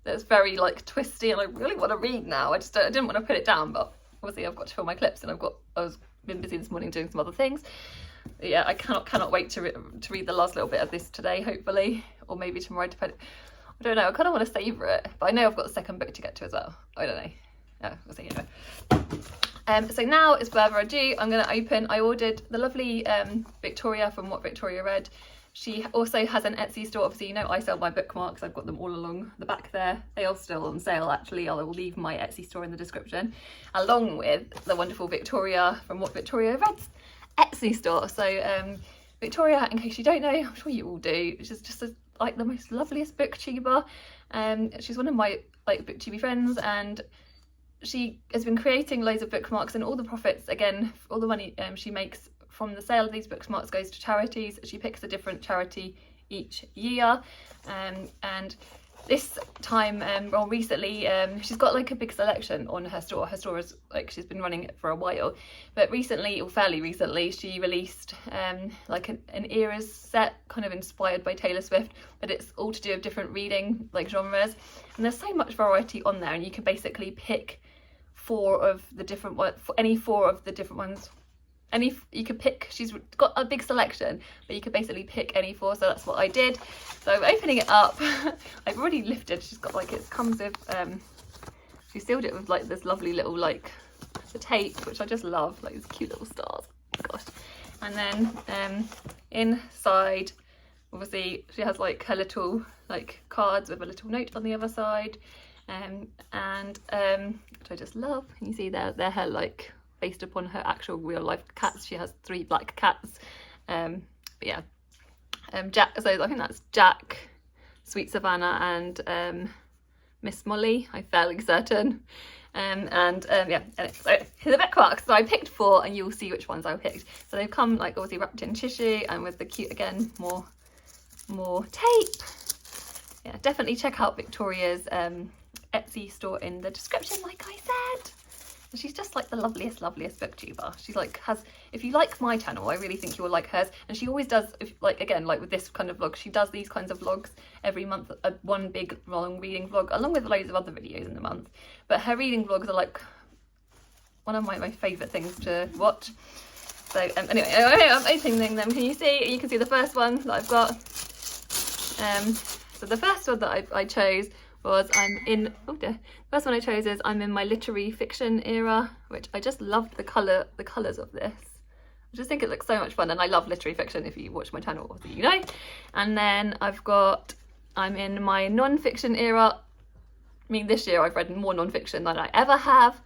that's very like twisty, and I really want to read now. I didn't want to put it down, but obviously I've got to fill my clips, and been busy this morning doing some other things. But yeah, I cannot wait to read the last little bit of this today, hopefully, or maybe tomorrow, depending. I don't know, I kind of want to savour it, but I know I've got the second book to get to as well. I don't know. Yeah, we'll see anyway. So now, is further ado, I'm going to open, I ordered the lovely Victoria from What Victoria Read. She also has an Etsy store. Obviously, you know I sell my bookmarks. I've got them all along the back there. They are still on sale, actually. I will leave my Etsy store in the description, along with the wonderful Victoria from What Victoria Read's Etsy store. So Victoria, in case you don't know, I'm sure you all do, she's just like the most loveliest booktuber. She's one of my like booktuber friends, and she has been creating loads of bookmarks, and all the profits, again, all the money she makes from the sale of these bookmarks goes to charities. She picks a different charity each year, and this time, or recently, she's got like a big selection on her store. Her store is like, she's been running it for a while, but recently, or fairly recently, she released like an eras set, kind of inspired by Taylor Swift, but it's all to do with different reading like genres, and there's so much variety on there, and you can basically pick any four of the different ones. You could pick, she's got a big selection, but you could basically pick any four, so that's what I did. So I'm opening it up. I've already lifted, she's got like, it comes with, she sealed it with like this lovely little like the tape, which I just love, like these cute little stars, gosh. And then inside, obviously she has like her little like cards with a little note on the other side, which I just love. You see they're her like based upon her actual real life cats. She has 3 black cats. But yeah, Jack, so I think that's Jack, Sweet Savannah, and Miss Molly, I'm fairly certain. Yeah, so here's the bookmarks. So I picked 4, and you'll see which ones I picked. So they've come like obviously wrapped in tissue, and with the cute, again, more tape. Yeah, definitely check out Victoria's Etsy store in the description, like I said. And she's just like the loveliest booktuber. She's like, if you like my channel, I really think you will like hers. And she always does, again, like with this kind of vlog, she does these kinds of vlogs every month, one big long reading vlog, along with loads of other videos in the month. But her reading vlogs are like one of my favourite things to watch. So anyway, I'm opening them. Can you see? You can see the first one that I've got. So the first one that I chose was the first one I chose is I'm in my literary fiction era, which I just loved the colours of this. I just think it looks so much fun, and I love literary fiction. If you watch my channel, obviously you know. And then I've got I'm in my non-fiction era. I mean, this year I've read more non-fiction than I ever have,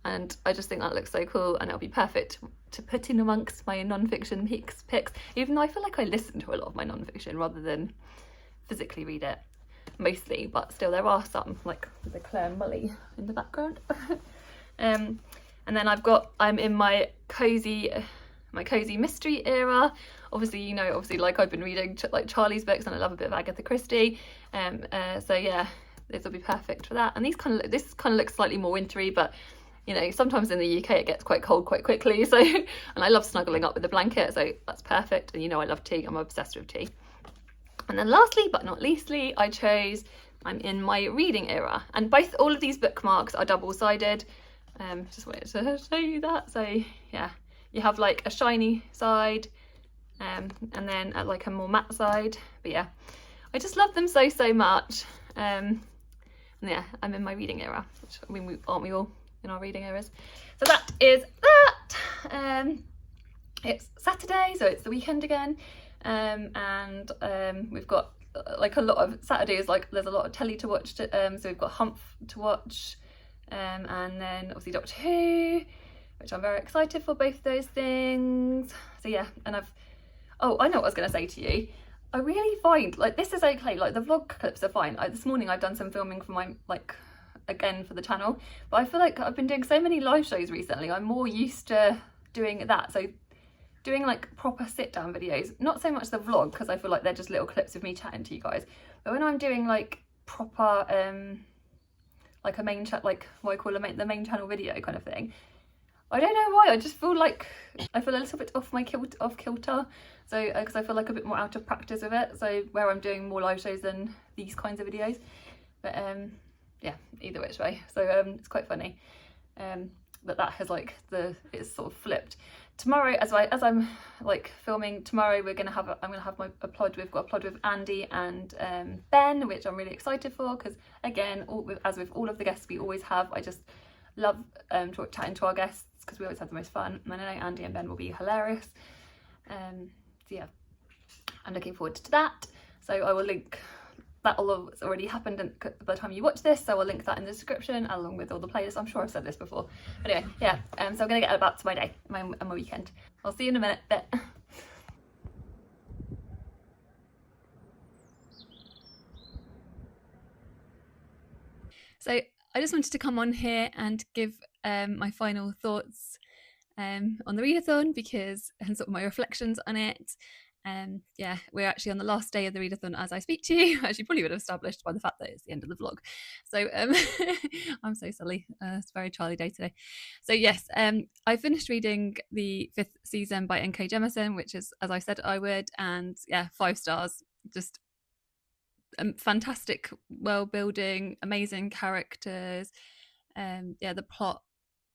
and I just think that looks so cool, and it'll be perfect to put in amongst my non-fiction picks, even though I feel like I listen to a lot of my non-fiction rather than physically read it. Mostly, but still there are some, like the Claire Mully in the background. And then I'm in my cozy mystery era. Obviously, like I've been reading like Charlie's books, and I love a bit of Agatha Christie. So yeah, this will be perfect for that. And this kind of looks slightly more wintry, but sometimes in the UK it gets quite cold quite quickly. So, and I love snuggling up with a blanket, so that's perfect. And I love tea. I'm obsessed with tea. And then lastly, but not leastly, I chose I'm in my reading era. And all of these bookmarks are double-sided. Just wanted to show you that. So yeah, you have like a shiny side, and then like a more matte side. But yeah, I just love them so much. And yeah, I'm in my reading era, which, I mean, aren't we all in our reading eras? So that is that. It's Saturday, so it's the weekend again. We've got like a lot of Saturdays, like there's a lot of telly to watch, so we've got Humph to watch, and then obviously Doctor Who, which I'm very excited for, both those things. So yeah, and I know what I was going to say to you. I really find like this is okay, like the vlog clips are fine. This morning I've done some filming for my again for the channel, but I feel like I've been doing so many live shows recently, I'm more used to doing that. So doing like proper sit down videos, not so much the vlog, because I feel like they're just little clips of me chatting to you guys, but when I'm doing like proper like a main chat, like what I call the main channel video kind of thing, I don't know why, I just feel like I feel a little bit off kilter, so because I feel like a bit more out of practice with it, so where I'm doing more live shows than these kinds of videos. But yeah, either which way, so it's quite funny that has like it's sort of flipped. Tomorrow, as I'm like filming tomorrow, I'm gonna have a Plod. We've got a Plod with Andy and Ben, which I'm really excited for, because again, as with all of the guests we always have, I just love chatting to our guests, because we always have the most fun, and I know Andy and Ben will be hilarious. So yeah, I'm looking forward to that. So I will link that, all has already happened by the time you watch this, so I'll link that in the description along with all the playlists. I'm sure I've said this before. But anyway, yeah, so I'm gonna get back to my day, my weekend. I'll see you in a minute. So I just wanted to come on here and give my final thoughts on the readathon, and sort of my reflections on it. Yeah, we're actually on the last day of the readathon as I speak to you. As you probably would have established by the fact that it's the end of the vlog. So I'm so silly. It's a very Charlie day today. So yes, I finished reading the 5th season by N.K. Jemisin, which is, as I said I would, and yeah, 5 stars. Just fantastic world building, amazing characters. Yeah, the plot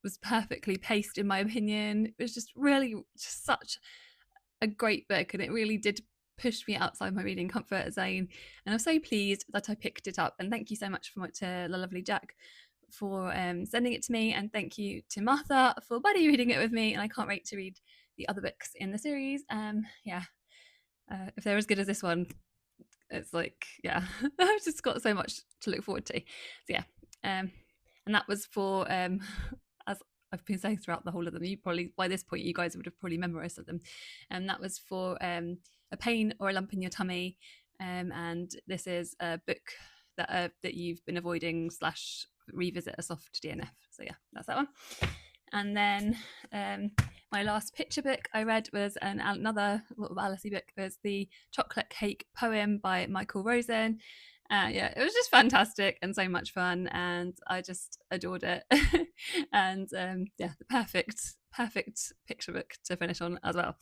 was perfectly paced in my opinion. It was just really just such a great book, and it really did push me outside my reading comfort zone. And I'm so pleased that I picked it up. And thank you so much to the lovely Jack for sending it to me, and thank you to Martha for buddy reading it with me. And I can't wait to read the other books in the series. Yeah, if they're as good as this one, it's like, yeah, I've just got so much to look forward to. So yeah, and that was for as I've been saying throughout the whole of them, you probably by this point you guys would have probably memorized of them, and that was for a pain or a lump in your tummy, and this is a book that you've been avoiding / revisit a soft DNF. So yeah, that's that one. And then my last picture book I read was another little Alicey book. It was the Chocolate Cake Poem by Michael Rosen. Yeah, it was just fantastic and so much fun, and I just adored it. And yeah, the perfect picture book to finish on as well.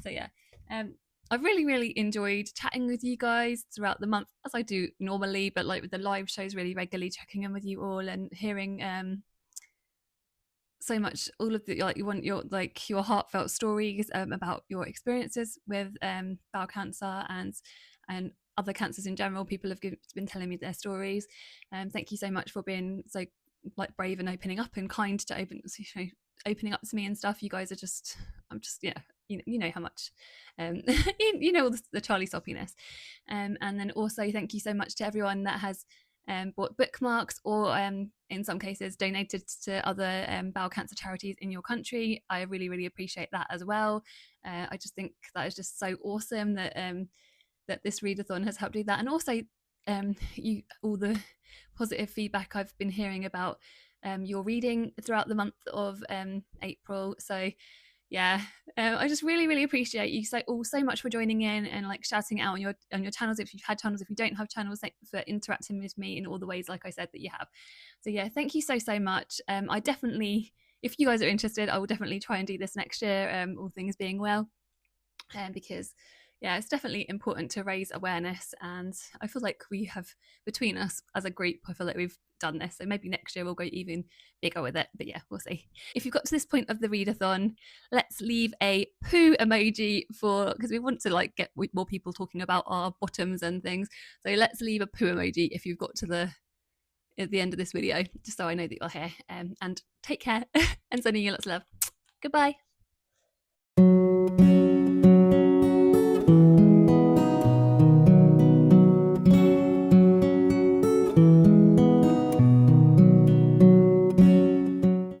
So yeah, I've really enjoyed chatting with you guys throughout the month, as I do normally, but like with the live shows, really regularly checking in with you all and hearing so much all of the like you want your heartfelt stories about your experiences with bowel cancer and other cancers in general. People have been telling me their stories. Thank you so much for being so like brave and opening up and kind to opening up to me and stuff. You guys are just, I'm just, yeah, you know how much you know all the Charlie soppiness. And then also thank you so much to everyone that has bought bookmarks or in some cases donated to other bowel cancer charities in your country. I really appreciate that as well. I just think that is just so awesome that that this readathon has helped do that, and also you all the positive feedback I've been hearing about your reading throughout the month of April. So yeah, I just really appreciate you all so much for joining in and like shouting out on your channels if you've had channels. If you don't have channels, thank you for interacting with me in all the ways like I said that you have. So yeah, thank you so much. I definitely, if you guys are interested, I will definitely try and do this next year, all things being well, because yeah, it's definitely important to raise awareness, and I feel like we have, between us as a group, I feel like we've done this. So maybe next year we'll go even bigger with it, but yeah, we'll see. If you've got to this point of the readathon, let's leave a poo emoji for, because we want to like get more people talking about our bottoms and things. So let's leave a poo emoji if you've got to the at the end of this video, just so I know that you're here. And take care and sending you lots of love. Goodbye.